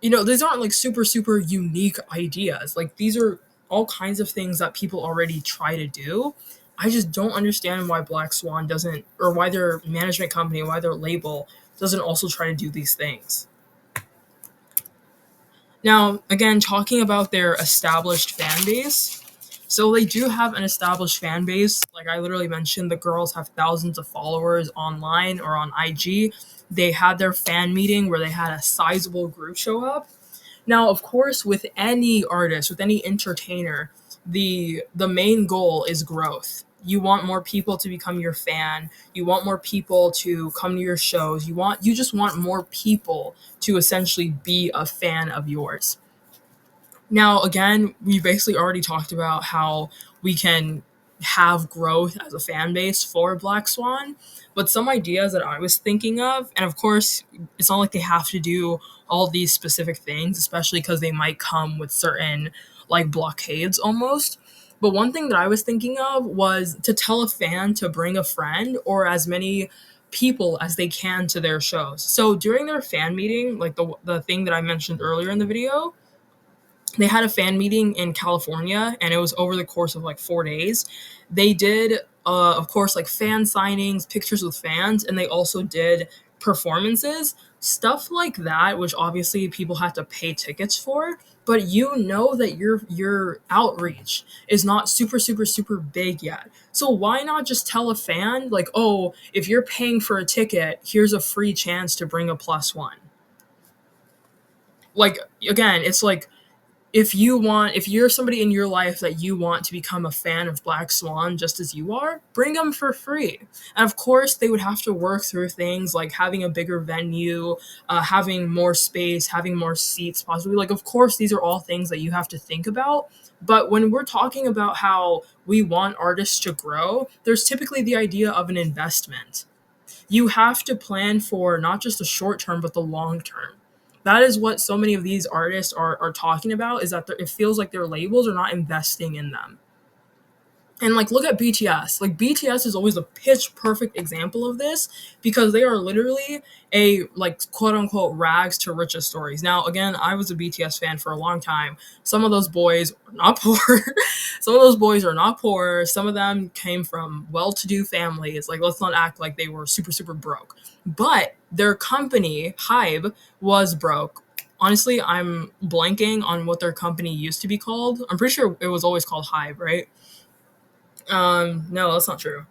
you know, these aren't like super unique ideas. Like these are all kinds of things that people already try to do. I just don't understand why Black Swan doesn't, or why their management company, why their label doesn't also try to do these things. Now, again, talking about their established fan base. So they do have an established fan base. Like I literally mentioned, the girls have thousands of followers online or on IG. They had their fan meeting where they had a sizable group show up. Now, of course, with any artist, with any entertainer, the main goal is growth. You want more people to become your fan. You want more people to come to your shows. You just want more people to essentially be a fan of yours. Now, again, we basically already talked about how we can have growth as a fan base for Black Swan, but some ideas that I was thinking of, and of course, it's not like they have to do all these specific things, especially because they might come with certain like blockades almost. But one thing that I was thinking of was to tell a fan to bring a friend or as many people as they can to their shows. So during their fan meeting, like the thing that I mentioned earlier in the video, they had a fan meeting in California and it was over the course of like 4 days. They did, of course, like fan signings, pictures with fans, and they also did performances, stuff like that, which obviously people have to pay tickets for. But you know that your outreach is not super big yet. So why not just tell a fan like, oh, if you're paying for a ticket, here's a free chance to bring a plus one. Like again, it's like if you're somebody in your life that you want to become a fan of Black Swan just as you are, bring them for free. And of course, they would have to work through things like having a bigger venue, having more space, having more seats, possibly. Like, of course, these are all things that you have to think about. But when we're talking about how we want artists to grow, there's typically the idea of an investment. You have to plan for not just the short term, but the long term. That is what so many of these artists are talking about, is that it feels like their labels are not investing in them. And like look at BTS. Like BTS is always a pitch perfect example of this because they are literally a like quote unquote rags to riches stories. Now again, I was a BTS fan for a long time. Some of those boys are not poor. Some of those boys are not poor. Some of them came from well-to-do families. Like let's not act like they were super broke. But their company, Hybe, was broke. Honestly, I'm blanking on what their company used to be called. I'm pretty sure it was always called Hybe, right? No, that's not true.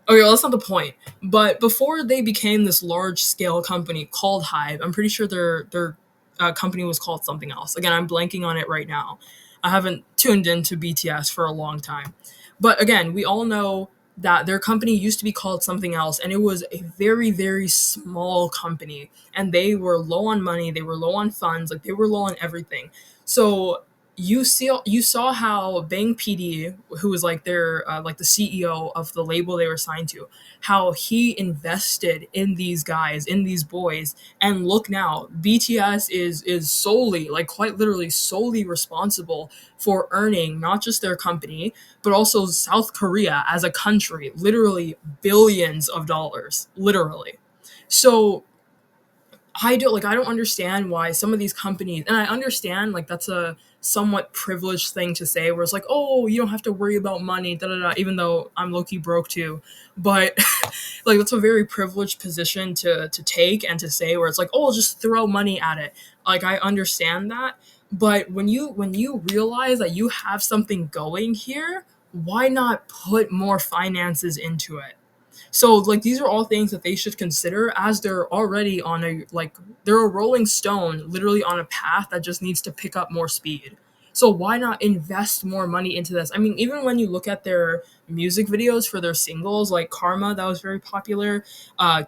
Okay, well, that's not the point. But before they became this large scale company called Hive, I'm pretty sure their company was called something else. Again, I'm blanking on it right now. I haven't tuned into BTS for a long time. But again, we all know that their company used to be called something else, and it was a very small company. And they were low on money, they were low on funds, like they were low on everything. So you saw how Bang PD, who was like their like the CEO of the label they were signed to, how he invested in these guys, in these boys, and look now, BTS is solely, like quite literally solely responsible for earning not just their company, but also South Korea as a country, literally billions of dollars, literally. So I don't understand why some of these companies, and I understand like that's a somewhat privileged thing to say where it's like, oh, you don't have to worry about money, da da da, even though I'm low key broke too. But like that's a very privileged position to take and to say where it's like, oh, just throw money at it. Like I understand that. But when you realize that you have something going here, why not put more finances into it? So like these are all things that they should consider as they're already on a like they're a rolling stone literally on a path that just needs to pick up more speed. So why not invest more money into this? I mean, even when you look at their music videos for their singles, like Karma, that was very popular,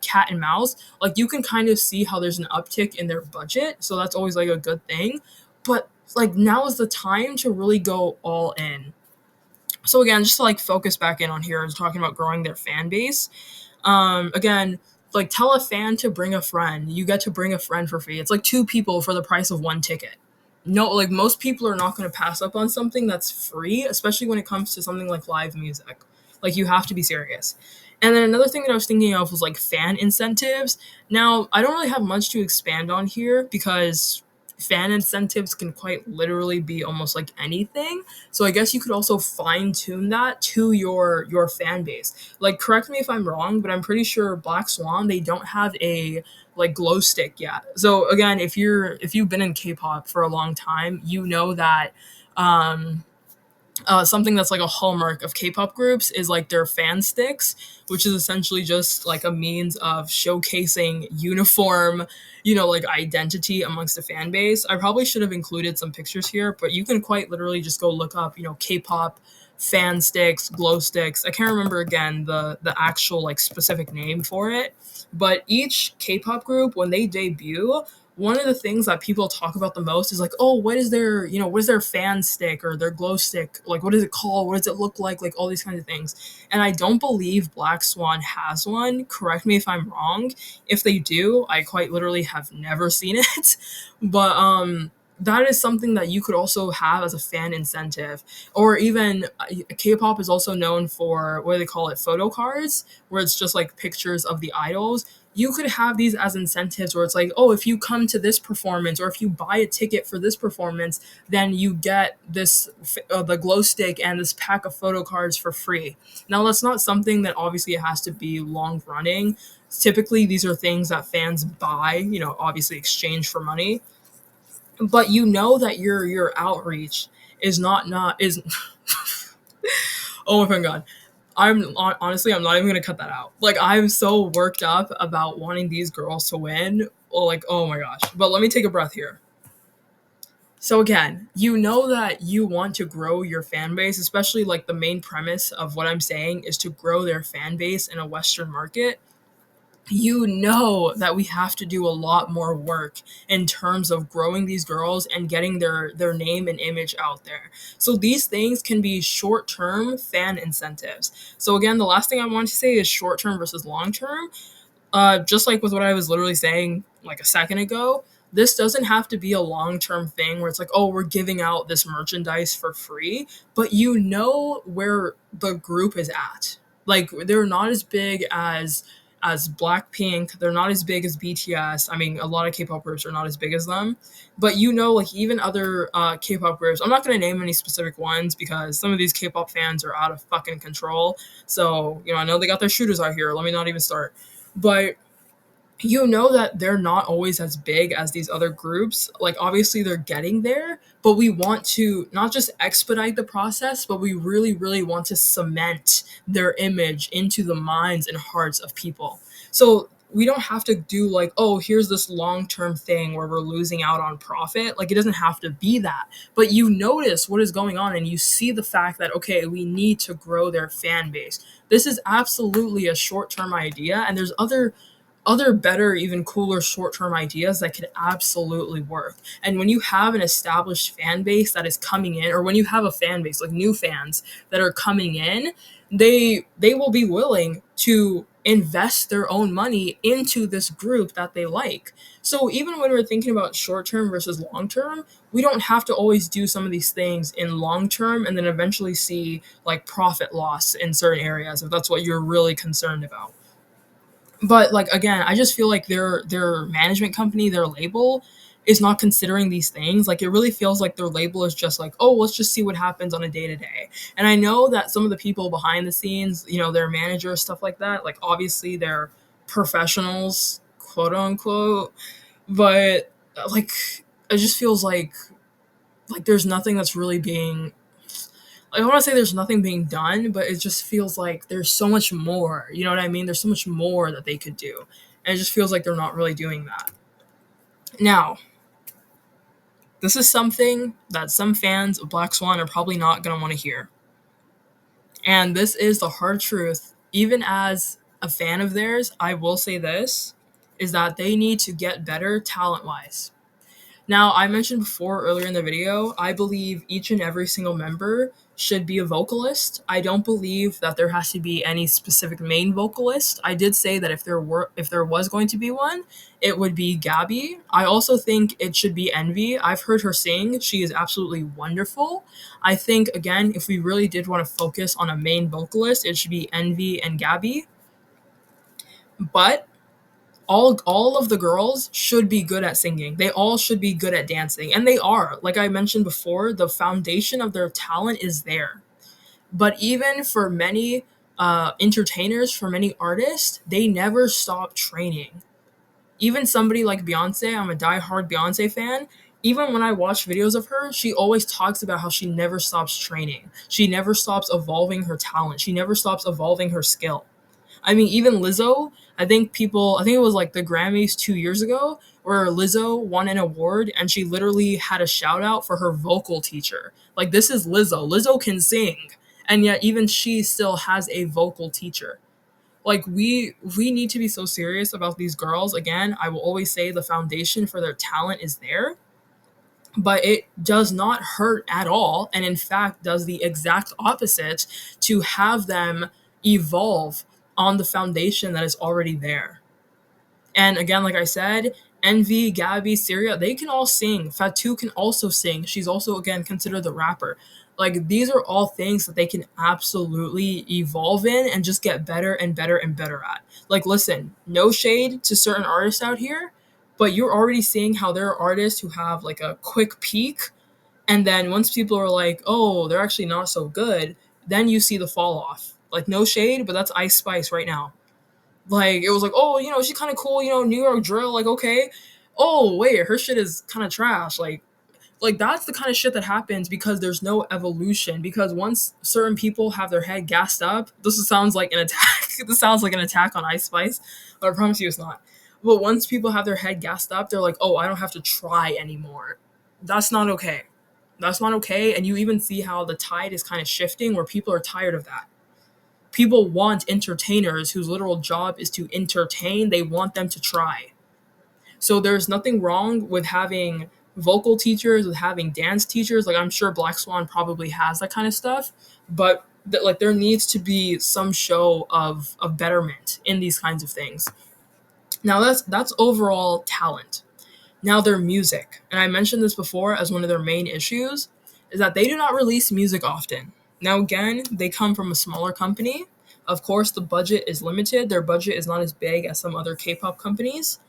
Cat and Mouse, like you can kind of see how there's an uptick in their budget. So that's always like a good thing. But like now is the time to really go all in. So again, just to like focus back in on here is talking about growing their fan base. Again, like tell a fan to bring a friend. You get to bring a friend for free. It's like two people for the price of one ticket. No, like most people are not going to pass up on something that's free, especially when it comes to something like live music. Like you have to be serious. And then another thing that I was thinking of was like fan incentives. Now, I don't really have much to expand on here because fan incentives can quite literally be almost like anything. So I guess you could also fine tune that to your fan base. Like correct me if I'm wrong, but I'm pretty sure Black Swan they don't have a like glow stick yet. So again, if you've been in K-pop for a long time, you know that um something that's like a hallmark of K-pop groups is like their fan sticks, which is essentially just like a means of showcasing uniform, like identity amongst the fan base. I probably should have included some pictures here, but you can quite literally just go look up, K-pop fan sticks, glow sticks. I can't remember again the actual like specific name for it, but each K-pop group when they debut, one of the things that people talk about the most is like, oh, what is their fan stick or their glow stick? Like, what is it called? What does it look like? Like all these kinds of things. And I don't believe Black Swan has one. Correct me if I'm wrong. If they do, I quite literally have never seen it. But that is something that you could also have as a fan incentive. Or even K-pop is also known for what do they call it, photo cards, where it's just like pictures of the idols. You could have these as incentives where it's like, oh, if you come to this performance or if you buy a ticket for this performance, then you get this the glow stick and this pack of photo cards for free. Now that's not something that obviously it has to be long running. Typically these are things that fans buy, obviously exchange for money, but that your outreach is not is oh my god. Honestly, I'm not even gonna cut that out. Like, I'm so worked up about wanting these girls to win. Like, oh my gosh. But let me take a breath here. So again, that you want to grow your fan base, especially like the main premise of what I'm saying is to grow their fan base in a Western market. That we have to do a lot more work in terms of growing these girls and getting their name and image out there. So these things can be short-term fan incentives. So again, the last thing I want to say is short-term versus long-term. Just like with what I was literally saying like a second ago, this doesn't have to be a long term thing where it's like, oh, we're giving out this merchandise for free, but where the group is at. Like they're not as big as Blackpink, they're not as big as BTS. I mean, a lot of K-pop groups are not as big as them, but like even other K-pop groups. I'm not gonna name any specific ones because some of these K-pop fans are out of fucking control. So I know they got their shooters out here. Let me not even start. But that they're not always as big as these other groups. Like, obviously, they're getting there, but we want to not just expedite the process, but we really, really want to cement their image into the minds and hearts of people. So, we don't have to do like, oh, here's this long term thing where we're losing out on profit. Like, it doesn't have to be that. But you notice what is going on and you see the fact that, okay, we need to grow their fan base. This is absolutely a short term idea, and there's other better, even cooler short-term ideas that could absolutely work. And when you have an established fan base that is coming in, or when you have a fan base like new fans that are coming in, they will be willing to invest their own money into this group that they like. So even when we're thinking about short term versus long term, we don't have to always do some of these things in long term and then eventually see like profit loss in certain areas if that's what you're really concerned about. But like again, I just feel like their management company, their label is not considering these things. Like it really feels like their label is just like, oh, let's just see what happens on a day to day. And I know that some of the people behind the scenes, their managers, stuff like that, like obviously they're professionals, quote unquote. But like it just feels like there's nothing that's really being, I don't want to say there's nothing being done, but it just feels like there's so much more. You know what I mean? There's so much more that they could do. And it just feels like they're not really doing that. Now, This is something that some fans of Black Swan are probably not going to want to hear. And this is the hard truth. Even as a fan of theirs, I will say this is that they need to get better talent wise. Now, I mentioned before earlier in the video, I believe each and every single member should be a vocalist. I don't believe that there has to be any specific main vocalist. I did say that if there was going to be one, it would be Gabby. I also think it should be Envy. I've heard her sing. She is absolutely wonderful. I think again, if we really did want to focus on a main vocalist, it should be Envy and Gabby. But all of the girls should be good at singing. They all should be good at dancing, and they are. Like I mentioned before, the foundation of their talent is there. But even for many entertainers, for many artists, they never stop training. Even somebody like Beyonce, I'm a diehard Beyonce fan. Even when I watch videos of her, she always talks about how she never stops training. She never stops evolving her talent. She never stops evolving her skill. I mean, even Lizzo, I think it was like the Grammys 2 years ago, where Lizzo won an award and she literally had a shout out for her vocal teacher. Like, this is Lizzo. Lizzo can sing. And yet, even she still has a vocal teacher. Like, we need to be so serious about these girls. Again, I will always say the foundation for their talent is there, but it does not hurt at all, and in fact does the exact opposite to have them evolve on the foundation that is already there. And again, like I said, Envy, Gabby, Syria, they can all sing. Fatu can also sing. She's also, again, considered the rapper. Like, these are all things that they can absolutely evolve in and just get better and better and better at. Like, listen, no shade to certain artists out here, but you're already seeing how there are artists who have like a quick peak, and then once people are like, oh, they're actually not so good, then you see the fall off. Like, no shade, but that's Ice Spice right now. Like, it was like, oh, she's kind of cool, New York drill, like, okay. Oh, wait, her shit is kind of trash. Like that's the kind of shit that happens because there's no evolution. Because once certain people have their head gassed up, sounds like an attack. This sounds like an attack on Ice Spice, but I promise you it's not. But once people have their head gassed up, they're like, oh, I don't have to try anymore. That's not okay. That's not okay. And you even see how the tide is kind of shifting where people are tired of that. People want entertainers whose literal job is to entertain. They want them to try. So there's nothing wrong with having vocal teachers, with having dance teachers. Like, I'm sure Black Swan probably has that kind of stuff, but like there needs to be some show of betterment in these kinds of things. Now that's overall talent. Now their music, and I mentioned this before as one of their main issues, is that they do not release music often. Now again, they come from a smaller company. Of course, the budget is limited. Their budget is not as big as some other K-pop companies,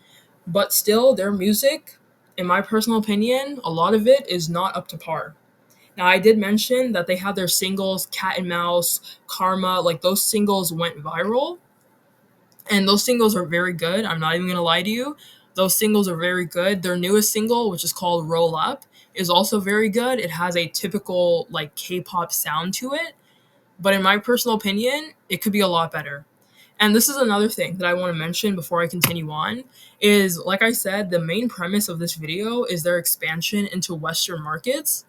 but still, their music, in my personal opinion, a lot of it is not up to par. Now, I did mention that they had their singles, Cat and Mouse, Karma, like those singles went viral. And those singles are very good. I'm not even going to lie to you. Those singles are very good. Their newest single, which is called Roll Up, is also very good. It has a typical like K-pop sound to it. But in my personal opinion, it could be a lot better. And this is another thing that I want to mention before I continue on is, like I said, the main premise of this video is their expansion into Western markets.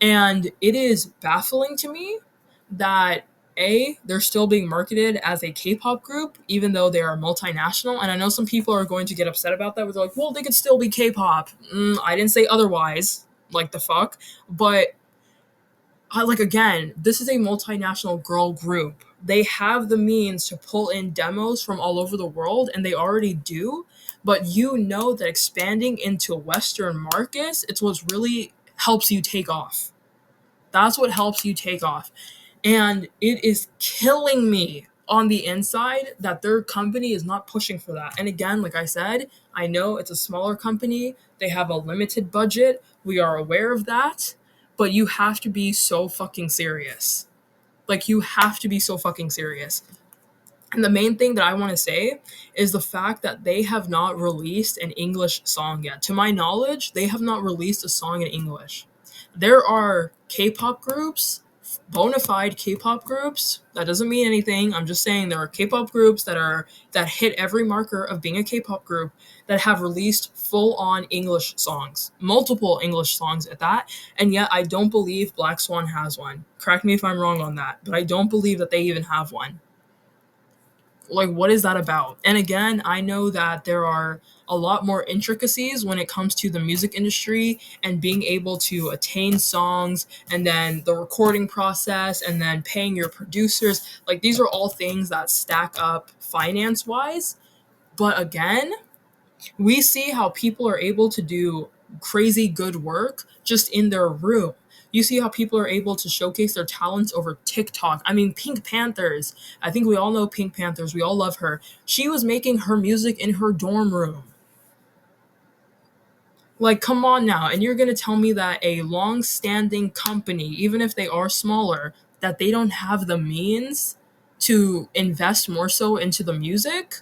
And it is baffling to me that they're still being marketed as a K-pop group, even though they are multinational. And I know some people are going to get upset about that. They're like, well, they could still be K-pop. I didn't say otherwise. Like, the fuck? But like, again, this is a multinational girl group. They have the means to pull in demos from all over the world, and they already do. But you know that expanding into Western markets, it's what really helps you take off. That's what helps you take off. And it is killing me on the inside that their company is not pushing for that. And again, like I said, I know it's a smaller company. They have a limited budget. We are aware of that. But you have to be so fucking serious. Like, you have to be so fucking serious. And the main thing that I want to say is the fact that they have not released an English song yet. To my knowledge, they have not released a song in English. There are K-pop groups bona fide K-pop groups. That doesn't mean anything. I'm just saying there are K-pop groups that hit every marker of being a K-pop group that have released full-on English songs, multiple English songs at that, and yet I don't believe Black Swan has one. Correct me if I'm wrong on that, but I don't believe that they even have one. Like, what is that about? And again, I know that there are a lot more intricacies when it comes to the music industry and being able to attain songs, and then the recording process, and then paying your producers. Like, these are all things that stack up finance wise. But again, we see how people are able to do crazy good work just in their room. You see how people are able to showcase their talents over TikTok. I mean, Pink Panthers. I think we all know Pink Panthers. We all love her. She was making her music in her dorm room. Like, come on now. And you're going to tell me that a long standing company, even if they are smaller, that they don't have the means to invest more so into the music?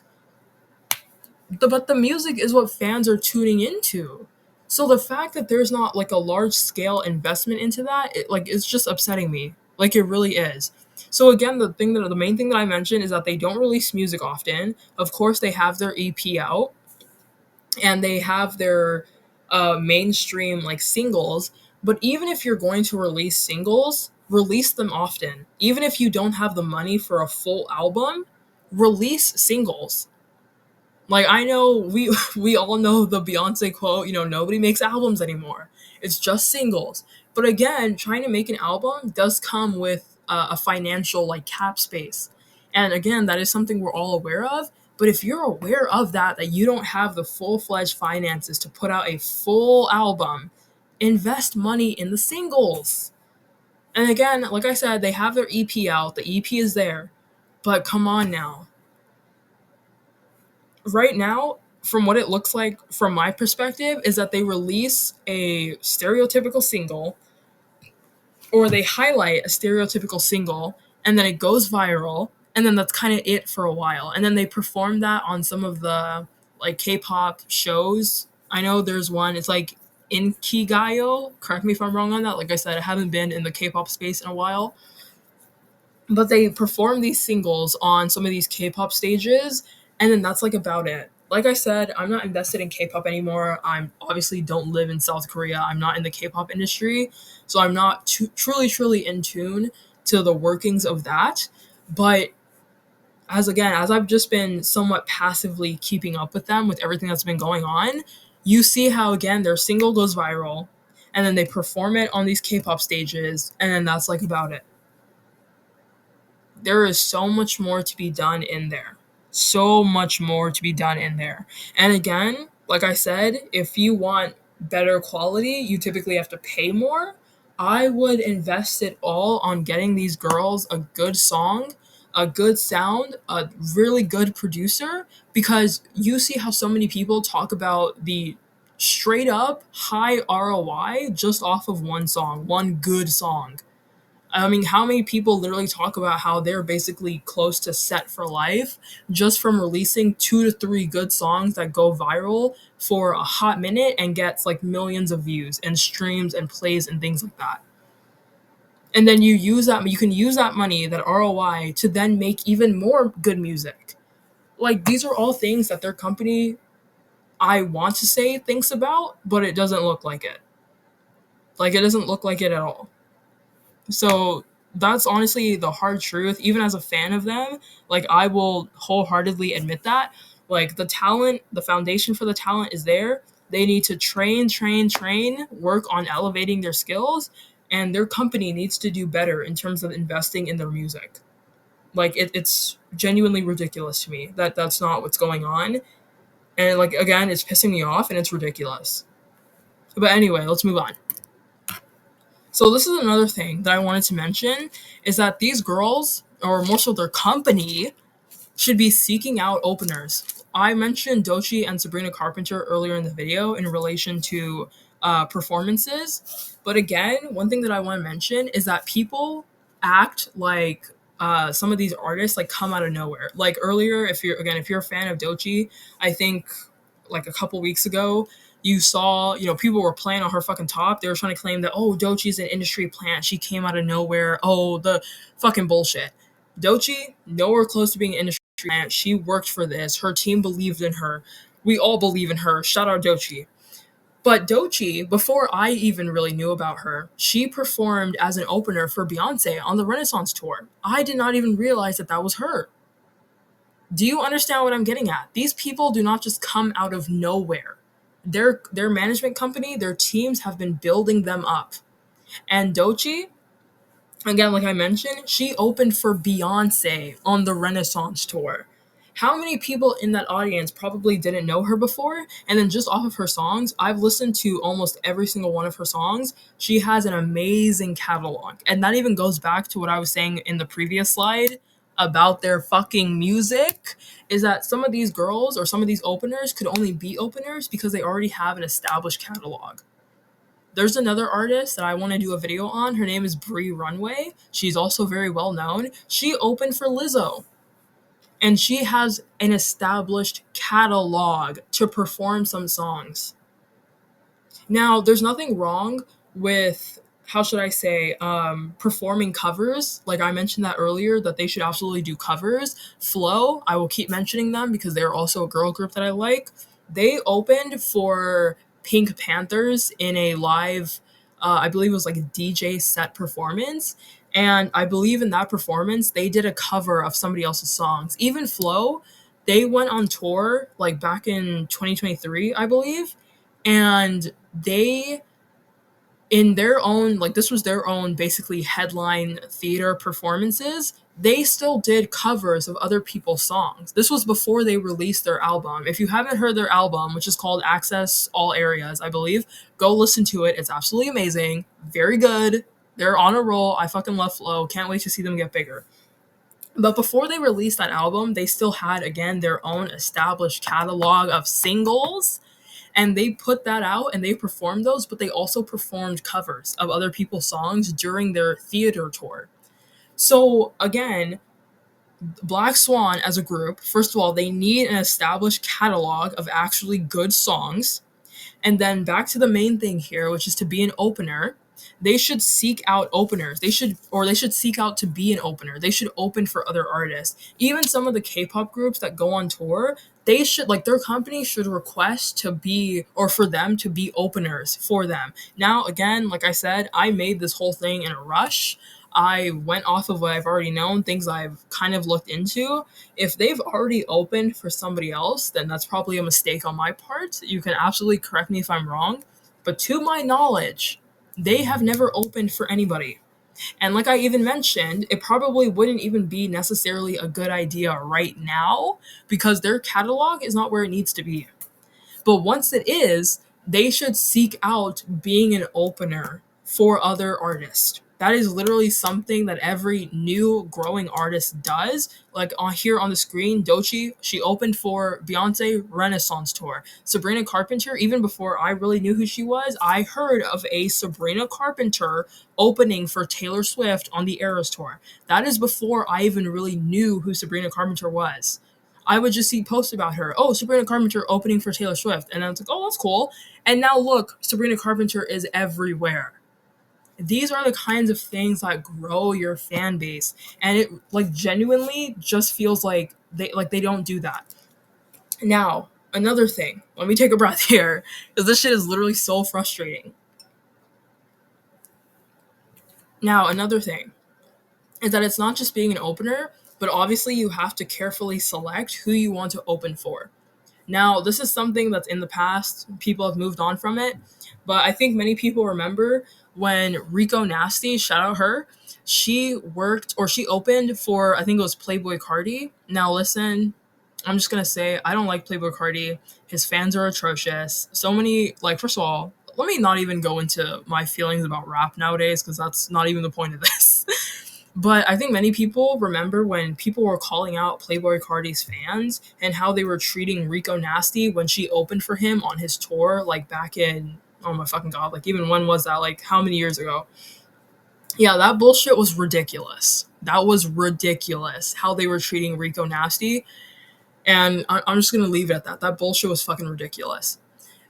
But the music is what fans are tuning into. So the fact that there's not like a large scale investment into that, it's just upsetting me. Like, it really is. So again, the main thing that I mentioned is that they don't release music often. Of course, they have their EP out, and they have their mainstream like singles. But even if you're going to release singles, release them often. Even if you don't have the money for a full album, release singles. Like, I know we all know the Beyonce quote, nobody makes albums anymore. It's just singles. But again, trying to make an album does come with a financial like cap space. And again, that is something we're all aware of. But if you're aware of that you don't have the full-fledged finances to put out a full album, invest money in the singles. And again, like I said, they have their EP out. The EP is there. But come on now, right now, from what it looks like from my perspective, is that they release a stereotypical single, or they highlight a stereotypical single, and then it goes viral, and then that's kind of it for a while. And then they perform that on some of the like K-pop shows. I know there's one, it's like Inkigayo. Correct me if I'm wrong on that. Like I said, I haven't been in the K-pop space in a while. But they perform these singles on some of these K-pop stages, and then that's like about it. Like I said, I'm not invested in K-pop anymore. I'm obviously don't live in South Korea. I'm not in the K-pop industry, so I'm not truly in tune to the workings of that. But as I've just been somewhat passively keeping up with them, with everything that's been going on, you see how again their single goes viral, and then they perform it on these K-pop stages, and then that's like about it. There is so much more to be done in there. So much more to be done in there. And again, like I said, if you want better quality, you typically have to pay more. I would invest it all on getting these girls a good song, a good sound, a really good producer, because you see how so many people talk about the straight up high ROI just off of one song, one good song. I mean, how many people literally talk about how they're basically close to set for life just from releasing 2 to 3 good songs that go viral for a hot minute and gets like millions of views and streams and plays and things like that. And then you can use that money, that ROI, to then make even more good music. Like, these are all things that their company, I want to say, thinks about, but it doesn't look like it. Like, it doesn't look like it at all. So that's honestly the hard truth. Even as a fan of them, like, I will wholeheartedly admit that. Like, the talent, the foundation for the talent is there. They need to train, work on elevating their skills, and their company needs to do better in terms of investing in their music. Like, it's genuinely ridiculous to me that that's not what's going on. And like, again, it's pissing me off and it's ridiculous. But anyway, let's move on. So this is another thing that I wanted to mention, is that these girls, or more so their company, should be seeking out openers. I mentioned Doechii and Sabrina Carpenter earlier in the video in relation to performances. But again, one thing that I want to mention is that people act like some of these artists like come out of nowhere. Like earlier, if you're a fan of Doechii, I think like a couple weeks ago, You saw, people were playing on her fucking top. They were trying to claim that, oh, Dochi's an industry plant. She came out of nowhere. Oh, the fucking bullshit. Dochi, nowhere close to being an industry plant. She worked for this. Her team believed in her. We all believe in her. Shout out Dochi. But Dochi, before I even really knew about her, she performed as an opener for Beyonce on the Renaissance tour. I did not even realize that that was her. Do you understand what I'm getting at? These people do not just come out of nowhere. Their management company, their teams have been building them up. And Dochi, again, like I mentioned, she opened for Beyonce on the Renaissance tour. How many people in that audience probably didn't know her before? And then just off of her songs, I've listened to almost every single one of her songs. She has an amazing catalog. And that even goes back to what I was saying in the previous slide about their fucking music, is that some of these girls or some of these openers could only be openers because they already have an established catalog. There's another artist that I want to do a video on. Her name is Bree Runway. She's also very well known. She opened for Lizzo. And she has an established catalog to perform some songs. Now, there's nothing wrong with, how should I say, performing covers. Like I mentioned that earlier, that they should absolutely do covers. Flow, I will keep mentioning them because they're also a girl group that I like. They opened for Pink Panthers in a live, I believe it was like a DJ set performance. And I believe in that performance, they did a cover of somebody else's songs. Even Flow, they went on tour like back in 2023, I believe. And they, in their own, like this was their own basically headline theater performances, they still did covers of other people's songs. This was before they released their album. If you haven't heard their album, which is called Access All Areas, I believe, go listen to it. It's absolutely amazing. Very good. They're on a roll. I fucking love Flow. Can't wait to see them get bigger. But before they released that album, they still had, again, their own established catalog of singles. And they put that out and they performed those, but they also performed covers of other people's songs during their theater tour. So again, Black Swan as a group, first of all, they need an established catalog of actually good songs. And then back to the main thing here, which is to be an opener. They should seek out openers. They should seek out to be an opener. They should open for other artists. Even some of the K-pop groups that go on tour, they should, like, their company should request to be, or for them to be openers for them. Now, again, like I said, I made this whole thing in a rush. I went off of what I've already known, things I've kind of looked into. If they've already opened for somebody else, then that's probably a mistake on my part. You can absolutely correct me if I'm wrong. But to my knowledge, they have never opened for anybody. And like I even mentioned, it probably wouldn't even be necessarily a good idea right now because their catalog is not where it needs to be. But once it is, they should seek out being an opener for other artists. That is literally something that every new growing artist does. Like on here on the screen, Dochi, she opened for Beyonce Renaissance Tour. Sabrina Carpenter, even before I really knew who she was, I heard of a Sabrina Carpenter opening for Taylor Swift on the Eras Tour. That is before I even really knew who Sabrina Carpenter was. I would just see posts about her. Oh, Sabrina Carpenter opening for Taylor Swift. And I was like, oh, that's cool. And now look, Sabrina Carpenter is everywhere. These are the kinds of things that grow your fan base. And it like genuinely just feels like they don't do that. Now, another thing. Let me take a breath here. Because this shit is literally so frustrating. Now, another thing is that it's not just being an opener, but obviously you have to carefully select who you want to open for. Now, this is something that's in the past. People have moved on from it. But I think many people remember when Rico Nasty, shout out her, she opened for, I think it was Playboy Cardi. Now, listen, I'm just going to say, I don't like Playboy Cardi. His fans are atrocious. So many, like, first of all, let me not even go into my feelings about rap nowadays because that's not even the point of this. But I think many people remember when people were calling out Playboy Cardi's fans and how they were treating Rico Nasty when she opened for him on his tour, like back in, oh my fucking god, like even when was that? Like how many years ago? Yeah, that bullshit was ridiculous. That was ridiculous how they were treating Rico Nasty. And I'm just going to leave it at that. That bullshit was fucking ridiculous.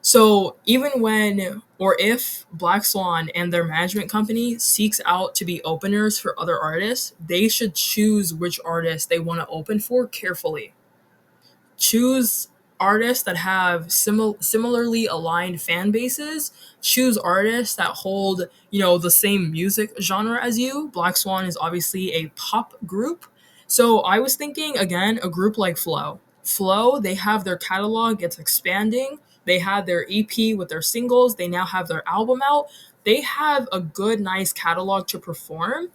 So even when or if Black Swan and their management company seeks out to be openers for other artists, they should choose which artists they want to open for carefully. Choose artists that have similarly aligned fan bases. Choose artists that hold, the same music genre as you. Black Swan is obviously a pop group. So I was thinking, again, a group like Flow, they have their catalog, it's expanding. They had their EP with their singles. They now have their album out. They have a good, nice catalog to perform,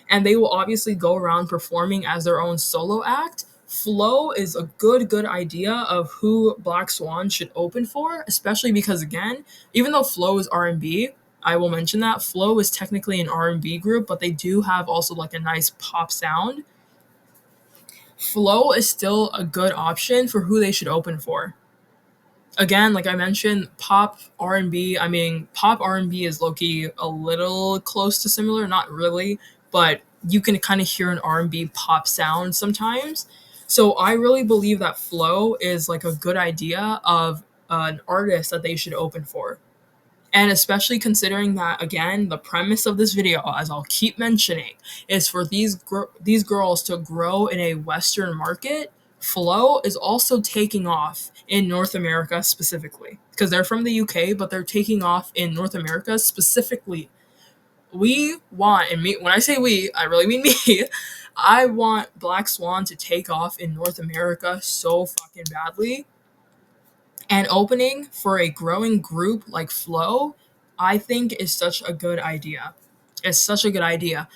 and they will obviously go around performing as their own solo act. Flow is a good idea of who Black Swan should open for, especially because, again, even though Flow is R&B, I will mention that Flow is technically an R&B group, but they do have also like a nice pop sound. Flow is still a good option for who they should open for. Again, like I mentioned, pop R&B. I mean, pop R&B is low-key a little close to similar, not really, but you can kind of hear an R&B pop sound sometimes. So I really believe that Flow is like a good idea of an artist that they should open for. And especially considering that, again, the premise of this video, as I'll keep mentioning, is for these girls to grow in a Western market. Flow is also taking off in North America specifically because they're from the UK, but they're taking off in North America specifically. We want, and me, when I say we, I really mean me. I want Black Swan to take off in North America so fucking badly, and opening for a growing group like Flow, I think is such a good idea. It's such a good idea.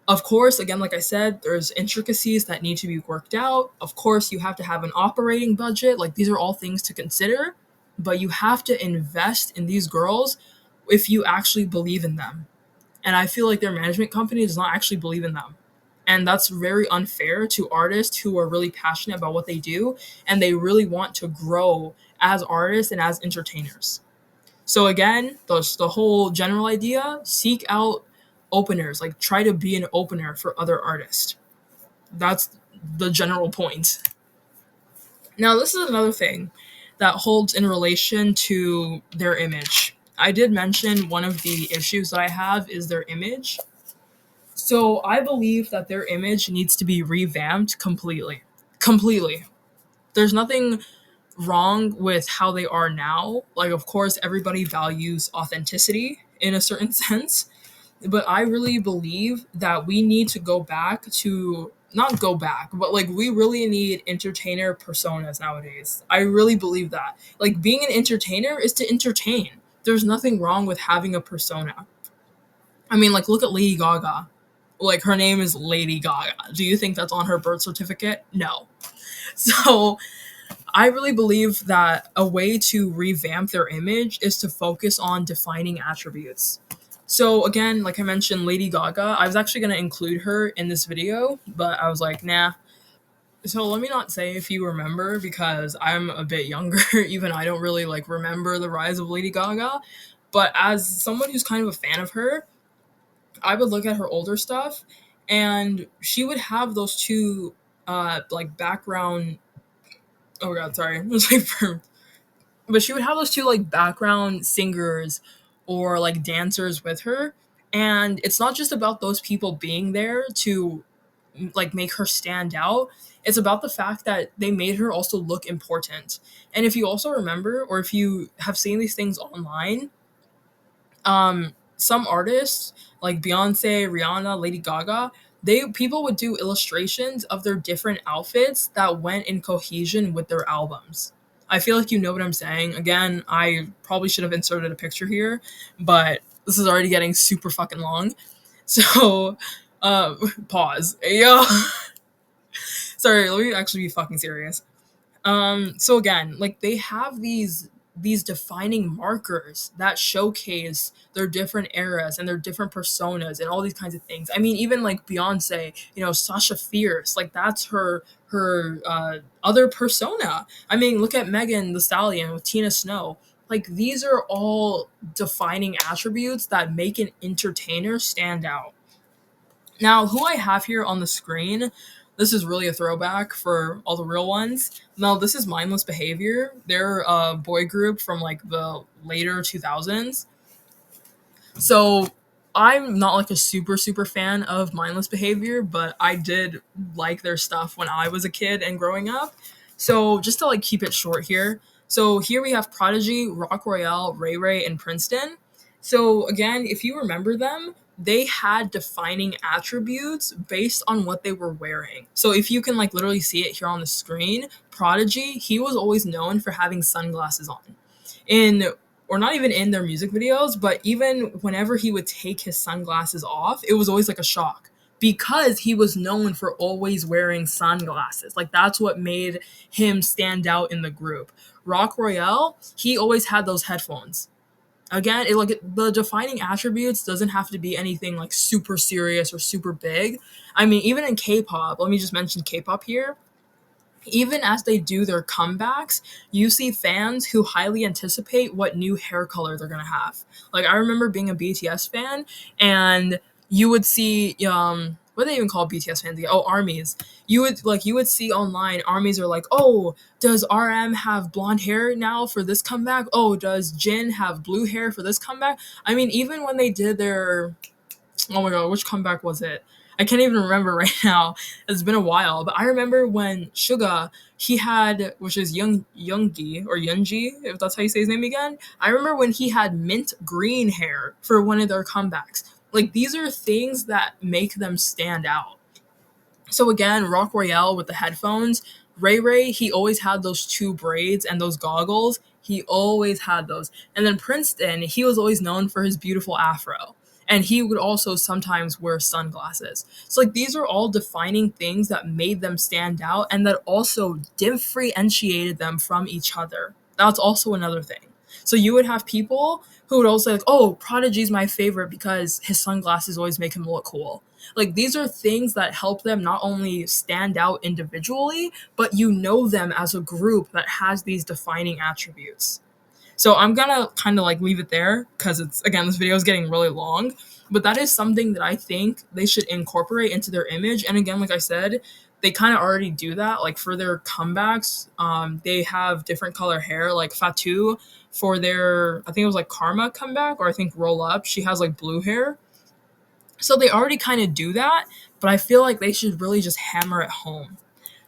Of course, again, like I said, there's intricacies that need to be worked out. Of course, you have to have an operating budget. Like, these are all things to consider, but you have to invest in these girls if you actually believe in them. And I feel like their management company does not actually believe in them. And that's very unfair to artists who are really passionate about what they do and they really want to grow as artists and as entertainers. So again, the whole general idea, seek out openers, like try to be an opener for other artists. That's the general point. Now, this is another thing that holds in relation to their image. I did mention one of the issues that I have is their image. So I believe that their image needs to be revamped completely. Completely. There's nothing wrong with how they are now. Like, of course, everybody values authenticity in a certain sense, but I really believe that we need to go back to not go back, but like we really need entertainer personas nowadays. I really believe that. Like, being an entertainer is to entertain. There's nothing wrong with having a persona. I mean, like, look at Lady Gaga. Like, her name is Lady Gaga. Do you think that's on her birth certificate? No. So I really believe that a way to revamp their image is to focus on defining attributes. So again, like I mentioned, Lady Gaga, I was actually going to include her in this video, but I was like, nah. So let me not say if you remember, because I'm a bit younger. Even I don't really like remember the rise of Lady Gaga. But as someone who's kind of a fan of her, I would look at her older stuff, and she would have those two, like background. Oh god, sorry. It was like but she would have those two like background singers or like dancers with her, and it's not just about those people being there to like make her stand out. It's about the fact that they made her also look important. And if you also remember, or if you have seen these things online, some artists like Beyonce, Rihanna, Lady Gaga, they people would do illustrations of their different outfits that went in cohesion with their albums. I feel like you know what I'm saying. Again, I probably should have inserted a picture here, but this is already getting super fucking long. So, pause. Yo. Sorry, let me actually be fucking serious. So again, like they have these defining markers that showcase their different eras and their different personas and all these kinds of things. I mean, even like Beyonce, Sasha Fierce, like that's her other persona. I mean, look at Megan the Stallion with Tina Snow. Like, these are all defining attributes that make an entertainer stand out. Now, who I have here on the screen, This is really a throwback for all the real ones. Now, this is Mindless Behavior. They're a boy group from like the later 2000s. So I'm not like a super fan of Mindless Behavior, but I did like their stuff when I was a kid and growing up. So just to like keep it short here. So here we have Prodigy, Rock Royale, Ray Ray, and Princeton. So again, if you remember them, they had defining attributes based on what they were wearing. So if you can like literally see it here on the screen, Prodigy, he was always known for having sunglasses on. In or not even in their music videos, but even whenever he would take his sunglasses off, it was always like a shock because he was known for always wearing sunglasses. Like that's what made him stand out in the group. Rock Royale, he always had those headphones. Again, like the defining attributes doesn't have to be anything like super serious or super big. I mean, even in K-pop, let me just mention K-pop here, even as they do their comebacks, you see fans who highly anticipate what new hair color they're gonna have. Like I remember being a BTS fan, and you would see what do they even call BTS fans again? Oh, armies. You would see online armies are like, oh, does RM have blonde hair now for this comeback? Oh, does Jin have blue hair for this comeback? I mean, even when they did their, oh my god, which comeback was it? I can't even remember right now. It's been a while, but I remember when Suga, he had, which is Youngi or Yunji, if that's how you say his name again. I remember when he had mint green hair for one of their comebacks. Like these are things that make them stand out. So again, Rock Royale with the headphones. Ray Ray, he always had those two braids and those goggles. He always had those. And then Princeton, he was always known for his beautiful afro. And he would also sometimes wear sunglasses. So like these are all defining things that made them stand out and that also differentiated them from each other. That's also another thing. So you would have people who would also say like, oh, Prodigy's my favorite because his sunglasses always make him look cool. Like these are things that help them not only stand out individually, but you know them as a group that has these defining attributes. So I'm gonna kind of like leave it there because it's again this video is getting really long, but that is something that I think they should incorporate into their image. And again, like I said, they kind of already do that. Like for their comebacks, they have different color hair. Like Fatu for their I think it was like Karma comeback or I think Roll Up, she has like blue hair. So they already kind of do that, but I feel like they should really just hammer it home.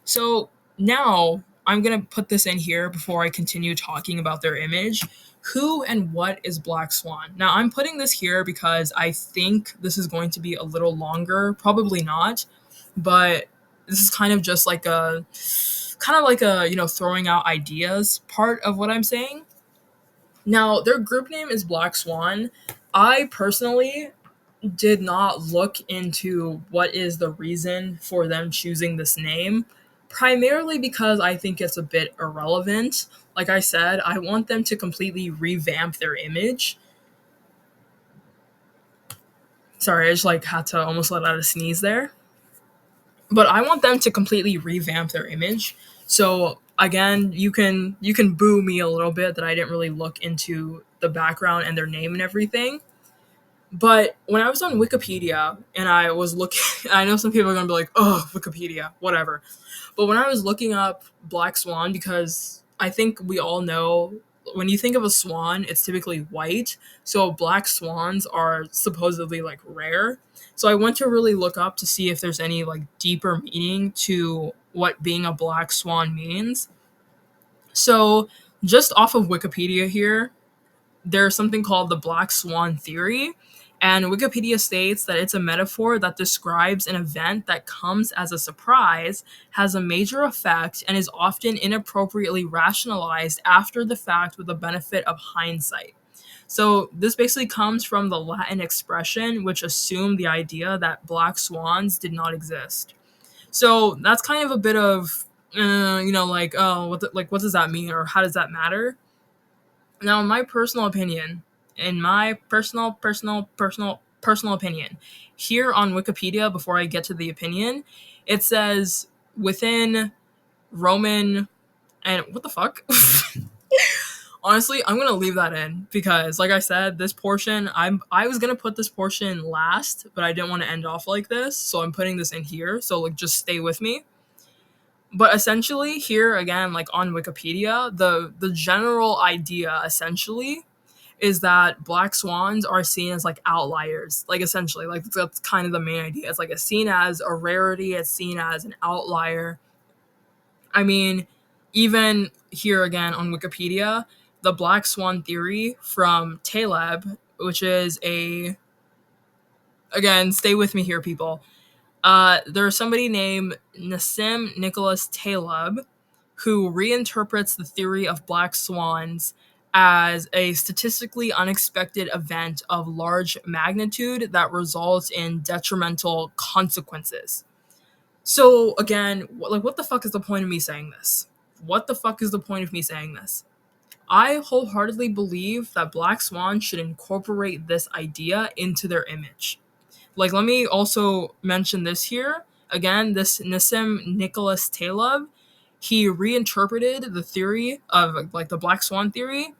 So now I'm going to put this in here before I continue talking about their image. Who and what is Black Swan? Now I'm putting this here because I think this is going to be a little longer, probably not, but this is kind of like a, throwing out ideas part of what I'm saying. Now, their group name is Black Swan. I personally did not look into what is the reason for them choosing this name, primarily because I think it's a bit irrelevant. Like I said, I want them to completely revamp their image. Sorry, I just like had to almost let out a sneeze there. But I want them to completely revamp their image. So again, you can boo me a little bit that I didn't really look into the background and their name and everything. But when I was on Wikipedia and I was looking, I know some people are going to be like, oh, Wikipedia, whatever. But when I was looking up Black Swan, because I think we all know when you think of a swan, it's typically white. So black swans are supposedly like rare. So I went to really look up to see if there's any like deeper meaning to what being a black swan means. So just off of Wikipedia here, there's something called the Black Swan theory. And Wikipedia states that it's a metaphor that describes an event that comes as a surprise, has a major effect, and is often inappropriately rationalized after the fact with the benefit of hindsight. So, this basically comes from the Latin expression, which assumed the idea that black swans did not exist. So, that's kind of a bit of, like, oh, what does that mean, or how does that matter? Now, in my personal opinion, personal opinion, here on Wikipedia, before I get to the opinion, it says within Roman and what the fuck? Honestly, I'm gonna leave that in because, like I said, this portion I was gonna put this portion last, but I didn't want to end off like this, so I'm putting this in here. So like, just stay with me. But essentially, here again, like on Wikipedia, the general idea essentially is that black swans are seen as like outliers. Like essentially, like that's kind of the main idea. It's like it's seen as a rarity. It's seen as an outlier. I mean, even here again on Wikipedia, the black swan theory from Taleb, which is a, again, stay with me here, people. There's somebody named Nassim Nicholas Taleb who reinterprets the theory of black swans as a statistically unexpected event of large magnitude that results in detrimental consequences. So again, like, what the fuck is the point of me saying this? What the fuck is the point of me saying this? I wholeheartedly believe that black swans should incorporate this idea into their image. Like, let me also mention this here. Again, this Nassim Nicholas Taleb, he reinterpreted the theory of like the black swan theory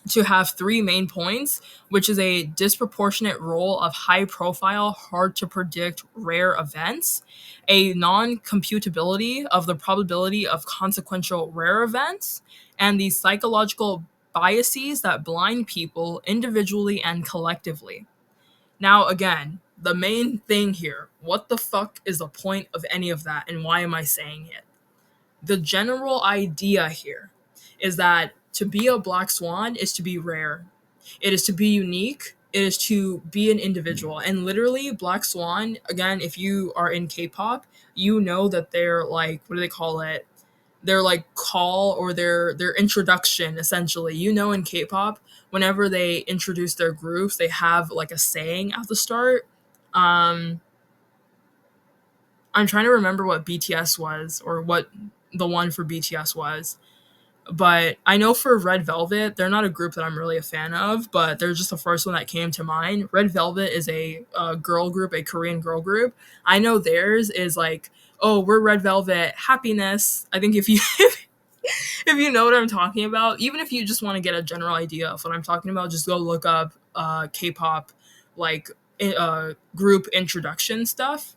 to have three main points, which is a disproportionate role of high profile, hard to predict, rare events, a non computability of the probability of consequential rare events, and the psychological biases that blind people individually and collectively. Now, again, the main thing here, what the fuck is the point of any of that, and why am I saying it? The general idea here is that to be a black swan is to be rare. It is to be unique. It is to be an individual. And literally, Black Swan, again, if you are in K pop, you know that they're like, what do they call it? Their like call or their introduction essentially. You know, in K-pop, whenever they introduce their groups, they have like a saying at the start. Um, I'm trying to remember what BTS was or what the one for BTS was. But I know for Red Velvet, they're not a group that I'm really a fan of, but they're just the first one that came to mind. Red Velvet is a girl group, a Korean girl group. I know theirs is like, oh, we're Red Velvet, happiness. I think if you if you know what I'm talking about, even if you just want to get a general idea of what I'm talking about, just go look up K-pop like group introduction stuff,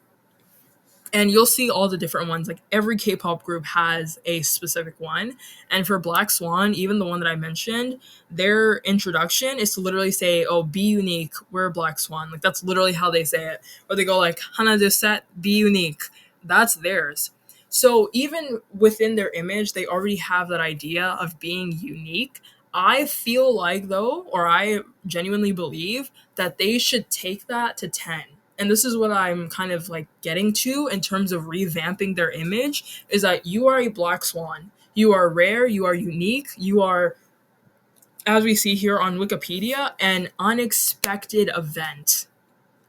and you'll see all the different ones. Like every K-pop group has a specific one, and for Black Swan, even the one that I mentioned, their introduction is to literally say, "Oh, be unique. We're Black Swan." Like that's literally how they say it. Or they go like, "Hana set, be unique." That's theirs. So even within their image, they already have that idea of being unique. I feel like though, or I genuinely believe that they should take that to 10. And this is what I'm kind of like getting to in terms of revamping their image, is that you are a black swan. You are rare, you are unique, you are, as we see here on Wikipedia, an unexpected event.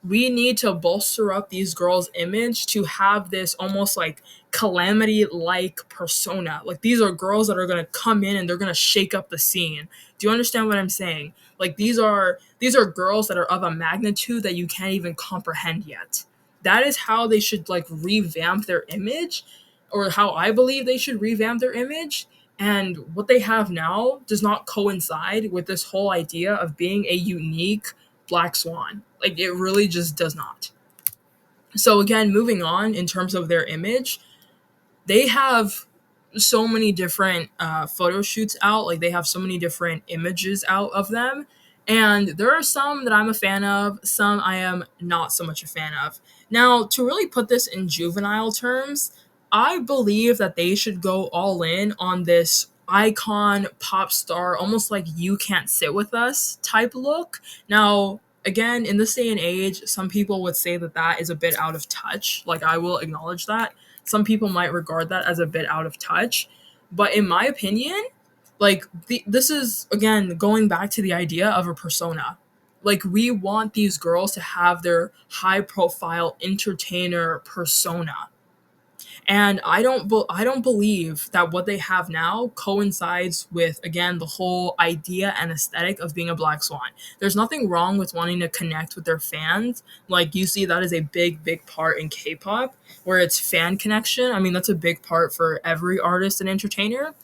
We need to bolster up these girls' image to have this almost like calamity like persona. Like these are girls that are gonna come in and they're gonna shake up the scene. Do you understand what I'm saying? Like these are girls that are of a magnitude that you can't even comprehend yet. That is how they should like revamp their image, or how I believe they should revamp their image. And what they have now does not coincide with this whole idea of being a unique black swan. Like it really just does not. So again, moving on in terms of their image, they have so many different photo shoots out. Like they have so many different images out of them. And there are some that I'm a fan of, some I am not so much a fan of. Now, to really put this in juvenile terms, I believe that they should go all in on this icon pop star, almost like you can't sit with us type look. Now, again, in this day and age, some people would say that that is a bit out of touch. Like, I will acknowledge that. Some people might regard that as a bit out of touch. But in my opinion, like, this is, again, going back to the idea of a persona. Like, we want these girls to have their high profile entertainer persona. And I don't believe that what they have now coincides with, again, the whole idea and aesthetic of being a black swan. There's nothing wrong with wanting to connect with their fans. Like you see that is a big part in K-pop, where it's fan connection. I mean, that's a big part for every artist and entertainer.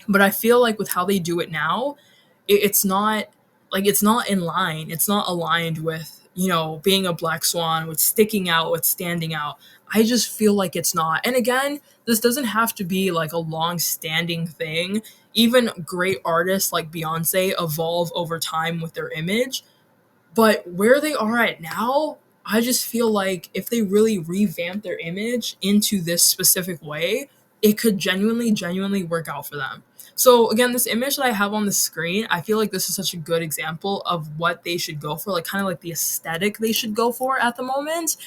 But I feel like with how they do it now, it's not like it's not in line. It's not aligned with, being a black swan, with sticking out, with standing out. I just feel like it's not. And again, this doesn't have to be like a long standing thing. Even great artists like Beyonce evolve over time with their image. But where they are at now, I just feel like if they really revamp their image into this specific way, it could genuinely work out for them. So again, this image that I have on the screen, I feel like this is such a good example of what they should go for, like kind of like the aesthetic they should go for at the moment.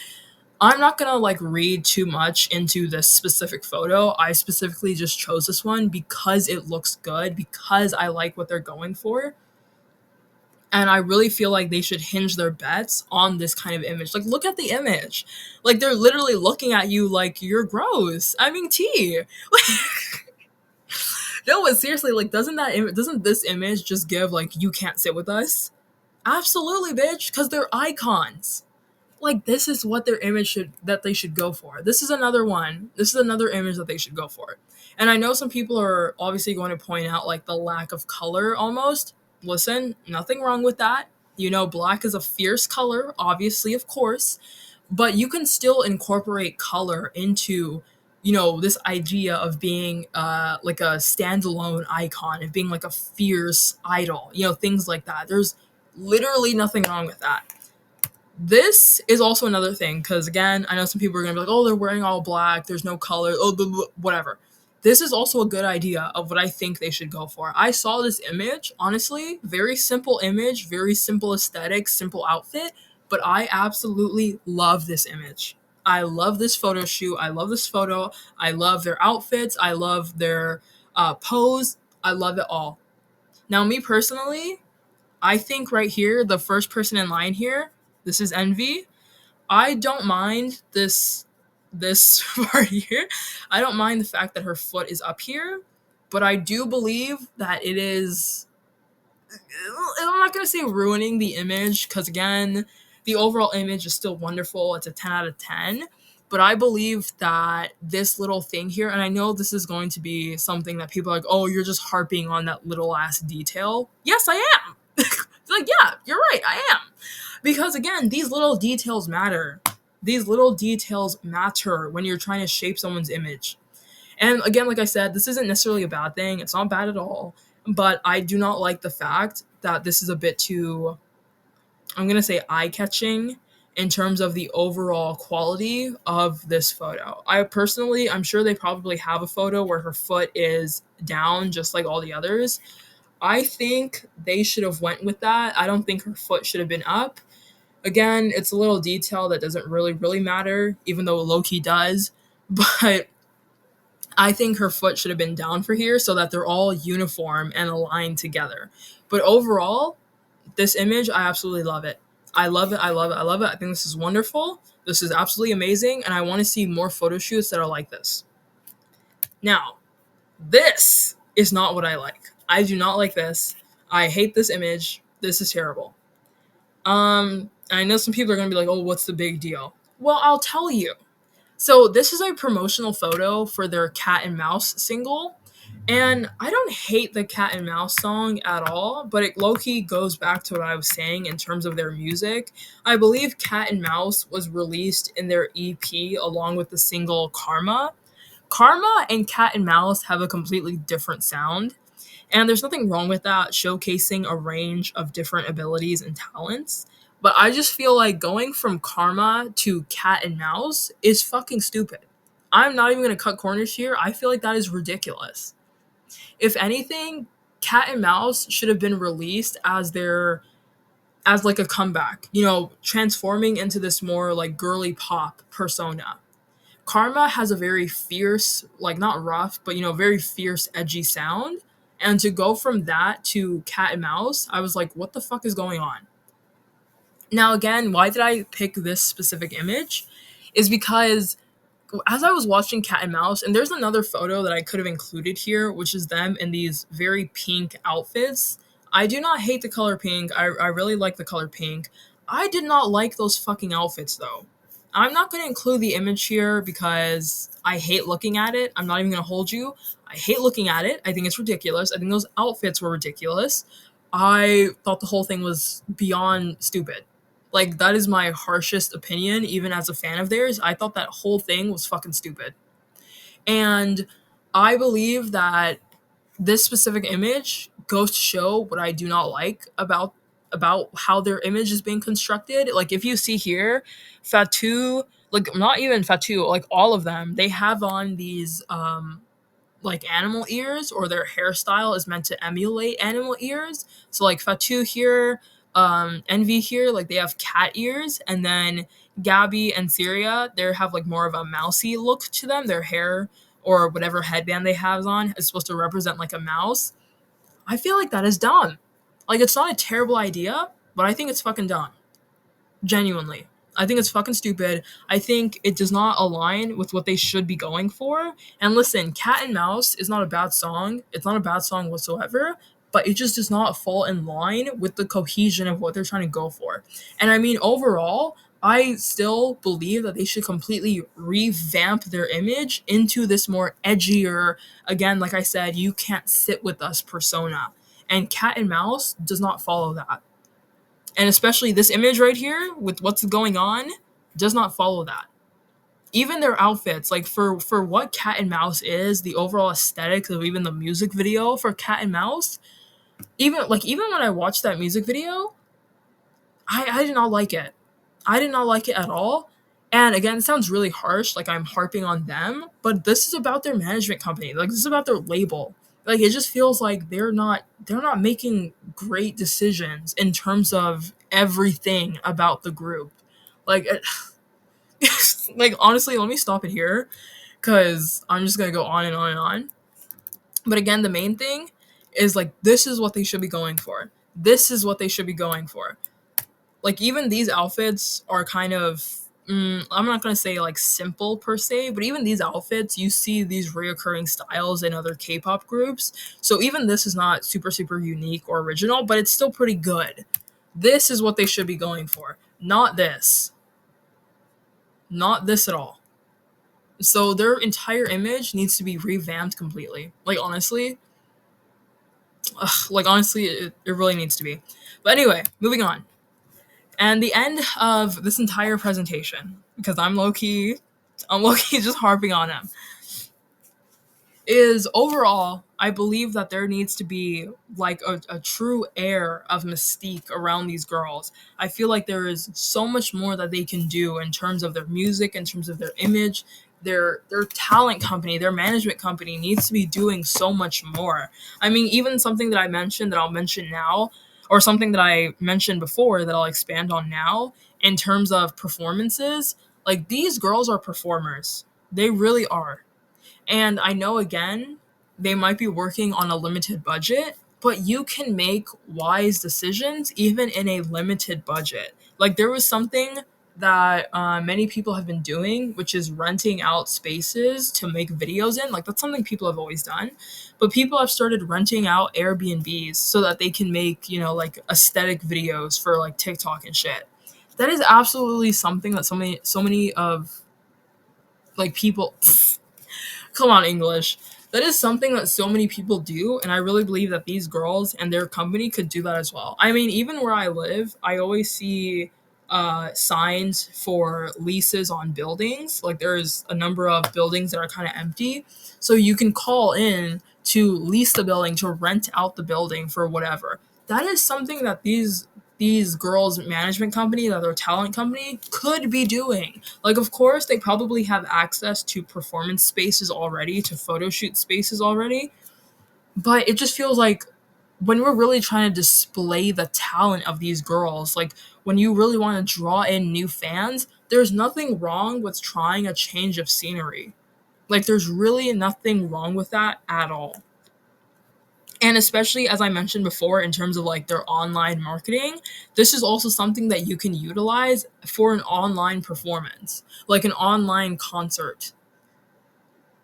I'm not gonna like read too much into this specific photo. I specifically just chose this one because it looks good, because I like what they're going for. And I really feel like they should hinge their bets on this kind of image. Like, look at the image. Like, they're literally looking at you like you're gross. I mean, T. No, but seriously, like, doesn't this image just give like you can't sit with us? Absolutely, bitch, because they're icons. Like, this is what their image should go for. This is another one. This is another image that they should go for. And I know some people are obviously going to point out like the lack of color almost. Listen, nothing wrong with that. Black is a fierce color, obviously, of course, but you can still incorporate color into, this idea of being like a standalone icon, of being like a fierce idol, things like that. There's literally nothing wrong with that. This is also another thing, because again, I know some people are gonna be like, "Oh, they're wearing all black. There's no color. Oh, whatever." This is also a good idea of what I think they should go for. I saw this image, honestly, very simple image, very simple aesthetic, simple outfit, but I absolutely love this image. I love this photo shoot. I love this photo. I love their outfits. I love their pose. I love it all. Now, me personally, I think right here, the first person in line here, this is Envy. I don't mind this part here. I don't mind the fact that her foot is up here, but I do believe that it is, I'm not going to say ruining the image, because again, the overall image is still wonderful. It's a 10 out of 10. But I believe that this little thing here, and I know this is going to be something that people are like, "Oh, you're just harping on that little ass detail." Yes, I am. Like, yeah, you're right, I am. Because again, these little details matter. These little details matter when you're trying to shape someone's image. And again, like I said, this isn't necessarily a bad thing. It's not bad at all. But I do not like the fact that this is a bit too, I'm going to say, eye-catching in terms of the overall quality of this photo. I'm sure they probably have a photo where her foot is down just like all the others. I think they should have went with that. I don't think her foot should have been up. Again, it's a little detail that doesn't really matter, even though low-key does. But I think her foot should have been down for here so that they're all uniform and aligned together. But overall, this image, I absolutely love it. I love it. I love it. I love it. I think this is wonderful. This is absolutely amazing. And I want to see more photo shoots that are like this. Now, this is not what I like. I do not like this. I hate this image. This is terrible. I know some people are going to be like, "Oh, what's the big deal?" Well, I'll tell you. So this is a promotional photo for their Cat and Mouse single. And I don't hate the Cat and Mouse song at all, but it low-key goes back to what I was saying in terms of their music. I believe Cat and Mouse was released in their EP along with the single Karma. Karma and Cat and Mouse have a completely different sound. And there's nothing wrong with that, showcasing a range of different abilities and talents. But I just feel like going from Karma to Cat and Mouse is fucking stupid. I'm not even going to cut corners here. I feel like that is ridiculous. If anything, Cat and Mouse should have been released as like a comeback, transforming into this more like girly pop persona. Karma has a very fierce, like not rough, but very fierce, edgy sound. And to go from that to Cat and Mouse, I was like, what the fuck is going on? Now, again, why did I pick this specific image? Is because as I was watching Cat and Mouse, and there's another photo that I could have included here, which is them in these very pink outfits. I do not hate the color pink. I really like the color pink. I did not like those fucking outfits, though. I'm not going to include the image here because I hate looking at it. I'm not even going to hold you. I hate looking at it. I think it's ridiculous. I think those outfits were ridiculous. I thought the whole thing was beyond stupid. Like, that is my harshest opinion, even as a fan of theirs. I thought that whole thing was fucking stupid. And I believe that this specific image goes to show what I do not like about how their image is being constructed. Like, if you see here, Fatu, like, not even Fatu, like all of them, they have on these like animal ears, or their hairstyle is meant to emulate animal ears. So like Fatu here, Envy here, like they have cat ears, and then Gabby and Syria, they have like more of a mousy look to them. Their hair or whatever headband they have on is supposed to represent like a mouse. I feel like that is dumb. Like, it's not a terrible idea, but I think it's fucking dumb. Genuinely. I think it's fucking stupid. I think it does not align with what they should be going for. And listen, Cat and Mouse is not a bad song. It's not a bad song whatsoever, but it just does not fall in line with the cohesion of what they're trying to go for. And I mean, overall, I still believe that they should completely revamp their image into this more edgier, again, like I said, you can't sit with us persona. And Cat and Mouse does not follow that. And especially this image right here with what's going on does not follow that. Even their outfits, like for what Cat and Mouse is, the overall aesthetics of even the music video for Cat and Mouse, even when I watched that music video, I did not like it. I did not like it at all. And again, it sounds really harsh, like I'm harping on them, but this is about their management company. Like, this is about their label. Like, it just feels like they're not making great decisions in terms of everything about the group. Like, like, honestly, let me stop it here because I'm just gonna go on and on and on. But again, the main thing is like, this is what they should be going for. This is what they should be going for. Like, even these outfits are kind of, I'm not going to say like simple per se, but even these outfits, you see these reoccurring styles in other K-pop groups. So even this is not super super unique or original, but it's still pretty good. This is what they should be going for, not this. Not this at all. So their entire image needs to be revamped completely. Like, honestly, it really needs to be. But anyway, moving on. And the end of this entire presentation, because I'm low key just harping on them, is overall, I believe that there needs to be like a true air of mystique around these girls. I feel like there is so much more that they can do in terms of their music, in terms of their image, their talent company, their management company needs to be doing so much more. I mean, even something that I mentioned that I'll mention now, or something that I mentioned before that I'll expand on now, in terms of performances, like, these girls are performers. They really are. And I know, again, they might be working on a limited budget, but you can make wise decisions even in a limited budget. Like, there was something that many people have been doing, which is renting out spaces to make videos in. Like, that's something people have always done. But people have started renting out Airbnbs so that they can make, like, aesthetic videos for like TikTok and shit. That is absolutely something that so many of like people come on, English. That is something that so many people do, and I really believe that these girls and their company could do that as well. I mean, even where I live, I always see signs for leases on buildings. Like, there's a number of buildings that are kind of empty, so you can call in to lease the building, to rent out the building for whatever. That is something that these girls' management company, that their talent company, could be doing. Like, of course, they probably have access to performance spaces already, to photo shoot spaces already, but it just feels like when we're really trying to display the talent of these girls, like when you really want to draw in new fans, there's nothing wrong with trying a change of scenery. Like, there's really nothing wrong with that at all. And especially, as I mentioned before, in terms of like their online marketing, this is also something that you can utilize for an online performance, like an online concert.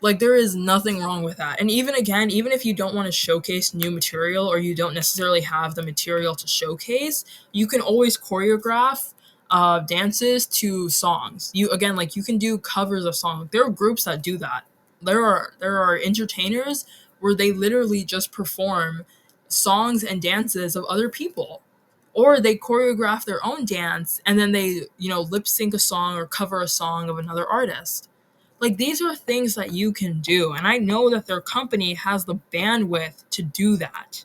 Like, there is nothing wrong with that. And even again, even if you don't want to showcase new material, or you don't necessarily have the material to showcase, you can always choreograph dances to songs. You again, like you can do covers of songs. There are groups that do that. There are entertainers where they literally just perform songs and dances of other people, or they choreograph their own dance and then they lip sync a song or cover a song of another artist. Like these are things that you can do, and I know that their company has the bandwidth to do that.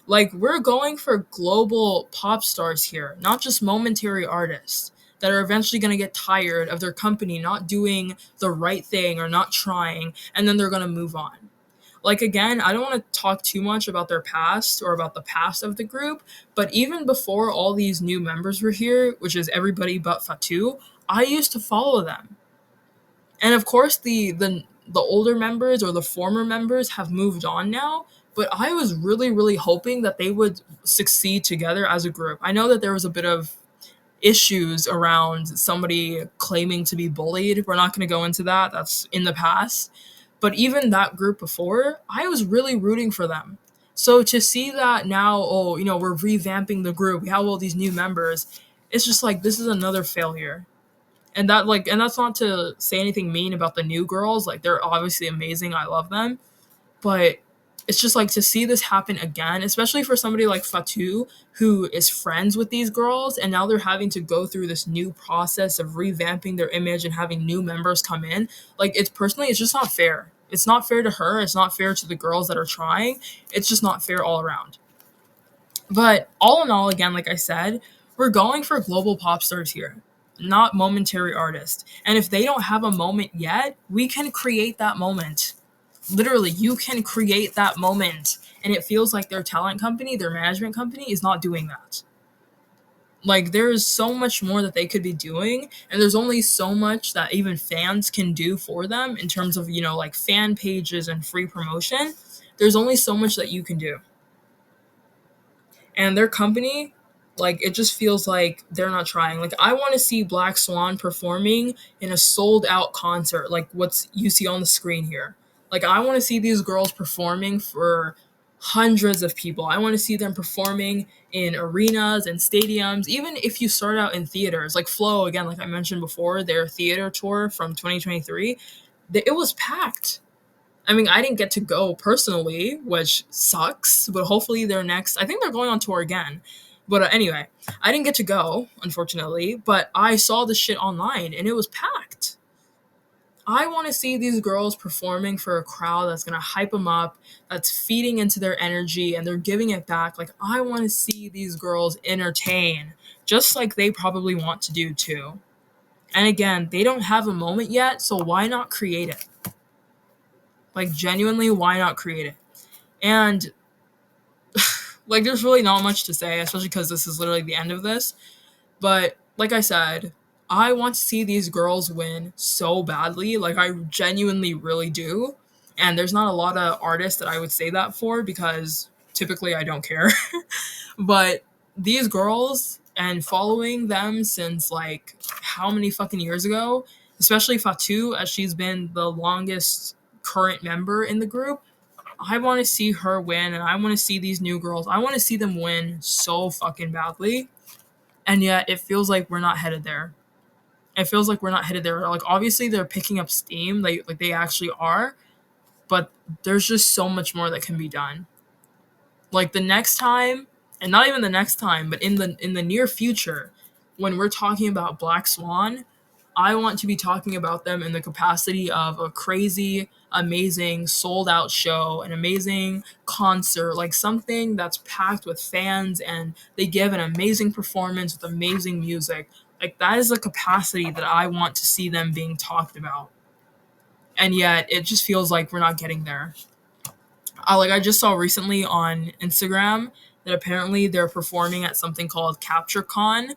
Like we're going for global pop stars here, not just momentary artists that are eventually going to get tired of their company not doing the right thing or not trying, and then they're going to move on. Like again, I don't want to talk too much about their past or about the past of the group, but even before all these new members were here, which is everybody but Fatu, I used to follow them. And of course the older members or the former members have moved on now, but I was really hoping that they would succeed together as a group. I know that there was a bit of issues around somebody claiming to be bullied. We're not going to go into that. That's in the past. But even that group before, I was really rooting for them. So to see that now, oh, we're revamping the group, we have all these new members, it's just like this is another failure. And that's not to say anything mean about the new girls. Like they're obviously amazing. I love them. But it's just like to see this happen again, especially for somebody like Fatu who is friends with these girls and now they're having to go through this new process of revamping their image and having new members come in. Like it's just not fair. It's not fair to her, it's not fair to the girls that are trying. It's just not fair all around. But all in all, again, like I said, we're going for global pop stars here, not momentary artists. And if they don't have a moment yet, we can create that moment. Literally, you can create that moment. And it feels like their talent company, their management company, is not doing that. Like, there is so much more that they could be doing. And there's only so much that even fans can do for them in terms of, like fan pages and free promotion. There's only so much that you can do. And their company, like it just feels like they're not trying. Like I want to see Black Swan performing in a sold out concert like what's you see on the screen here. Like I want to see these girls performing for hundreds of people. I want to see them performing in arenas and stadiums, even if you start out in theaters. Like Flow, again, like I mentioned before, their theater tour from 2023, it was packed. I mean, I didn't get to go personally, which sucks, but hopefully they're next. I think they're going on tour again. But anyway, I didn't get to go, unfortunately, but I saw the shit online and it was packed. I want to see these girls performing for a crowd that's going to hype them up, that's feeding into their energy and they're giving it back. Like, I want to see these girls entertain, just like they probably want to do too. And again, they don't have a moment yet, so why not create it? Like, genuinely, why not create it? And, like, there's really not much to say, especially because this is literally the end of this. But, like I said, I want to see these girls win so badly. Like, I genuinely really do. And there's not a lot of artists that I would say that for because typically I don't care. But these girls and following them since, like, how many fucking years ago, especially Fatu, as she's been the longest current member in the group, I want to see her win and I want to see these new girls. I want to see them win so fucking badly. And yet it feels like we're not headed there. It feels like we're not headed there. Like obviously they're picking up steam, they actually are, but there's just so much more that can be done. Like the next time, and not even the next time, but in the near future, when we're talking about Black Swan, I want to be talking about them in the capacity of a crazy, amazing, sold out show, an amazing concert, like something that's packed with fans and they give an amazing performance with amazing music. Like that is the capacity that I want to see them being talked about. And yet it just feels like we're not getting there. I just saw recently on Instagram that apparently they're performing at something called CaptureCon,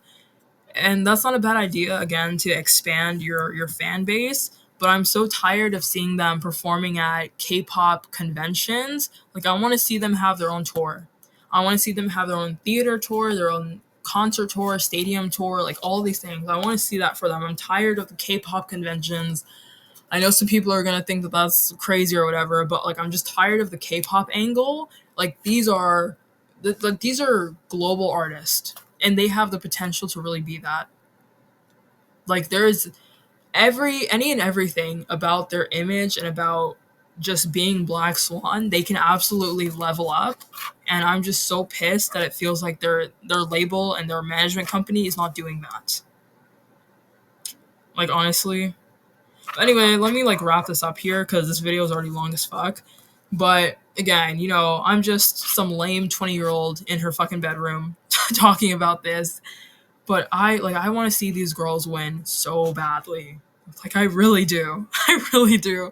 and that's not a bad idea again to expand your fan base. But I'm so tired of seeing them performing at K-pop conventions. Like I want to see them have their own tour. I want to see them have their own theater tour, their own concert tour, stadium tour, like all these things. I want to see that for them. I'm tired of the K-pop conventions. I know some people are gonna think that that's crazy or whatever, but like I'm just tired of the K-pop angle. Like these are global artists, and they have the potential to really be that. Like there's any and everything about their image and about just being Black Swan, they can absolutely level up. And I'm just so pissed that it feels like their label and their management company is not doing that. Like honestly. Anyway, let me like wrap this up here because this video is already long as fuck. But again, I'm just some lame 20-year-old in her fucking bedroom talking about this. But I want to see these girls win so badly. Like I really do. I really do.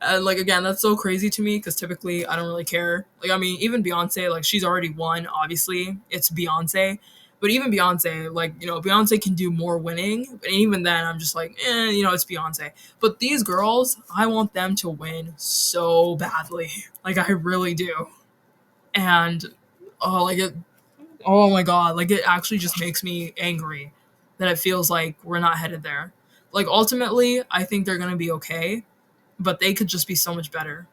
And like again, that's so crazy to me because typically I don't really care. Like I mean, even Beyonce, like she's already won. Obviously, it's Beyonce. But even Beyonce, like Beyonce can do more winning. And even then, I'm just like, it's Beyonce. But these girls, I want them to win so badly. Like I really do. And oh, like it. Oh my god, like it actually just makes me angry that it feels like we're not headed there. Like ultimately, I think they're gonna be okay, but they could just be so much better.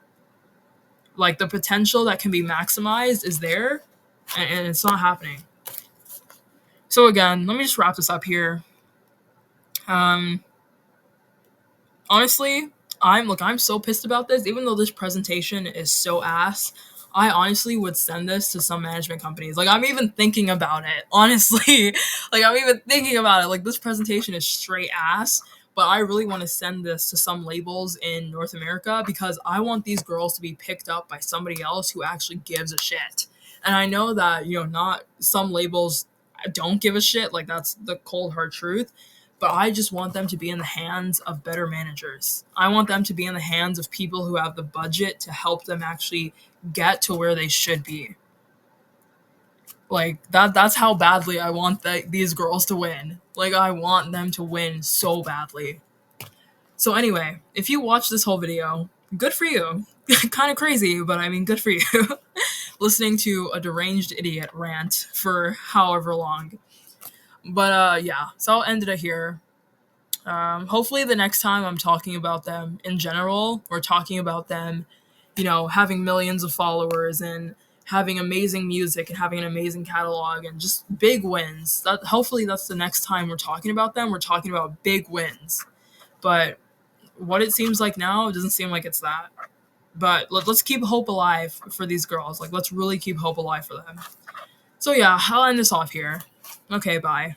Like the potential that can be maximized is there, and it's not happening. So again, let me just wrap this up here. Um, Honestly, I'm so pissed about this. Even though this presentation is so ass, I honestly would send this to some management companies. Like I'm even thinking about it. Honestly, like I'm even thinking about it. Like this presentation is straight ass. But I really want to send this to some labels in North America because I want these girls to be picked up by somebody else who actually gives a shit. And I know that, not some labels don't give a shit. Like that's the cold hard truth, but I just want them to be in the hands of better managers. I want them to be in the hands of people who have the budget to help them actually get to where they should be. Like that's how badly I want these girls to win. Like I want them to win so badly. So anyway, if you watch this whole video, good for you. Kind of crazy, but I mean good for you. Listening to a deranged idiot rant for however long. But yeah, so I'll end it here. Hopefully, the next time I'm talking about them in general, we're talking about them, having millions of followers and having amazing music and having an amazing catalog and just big wins. That hopefully that's the next time we're talking about them. We're talking about big wins. But what it seems like now, it doesn't seem like it's that. But let's keep hope alive for these girls. Like let's really keep hope alive for them. So yeah, I'll end this off here. Okay, bye.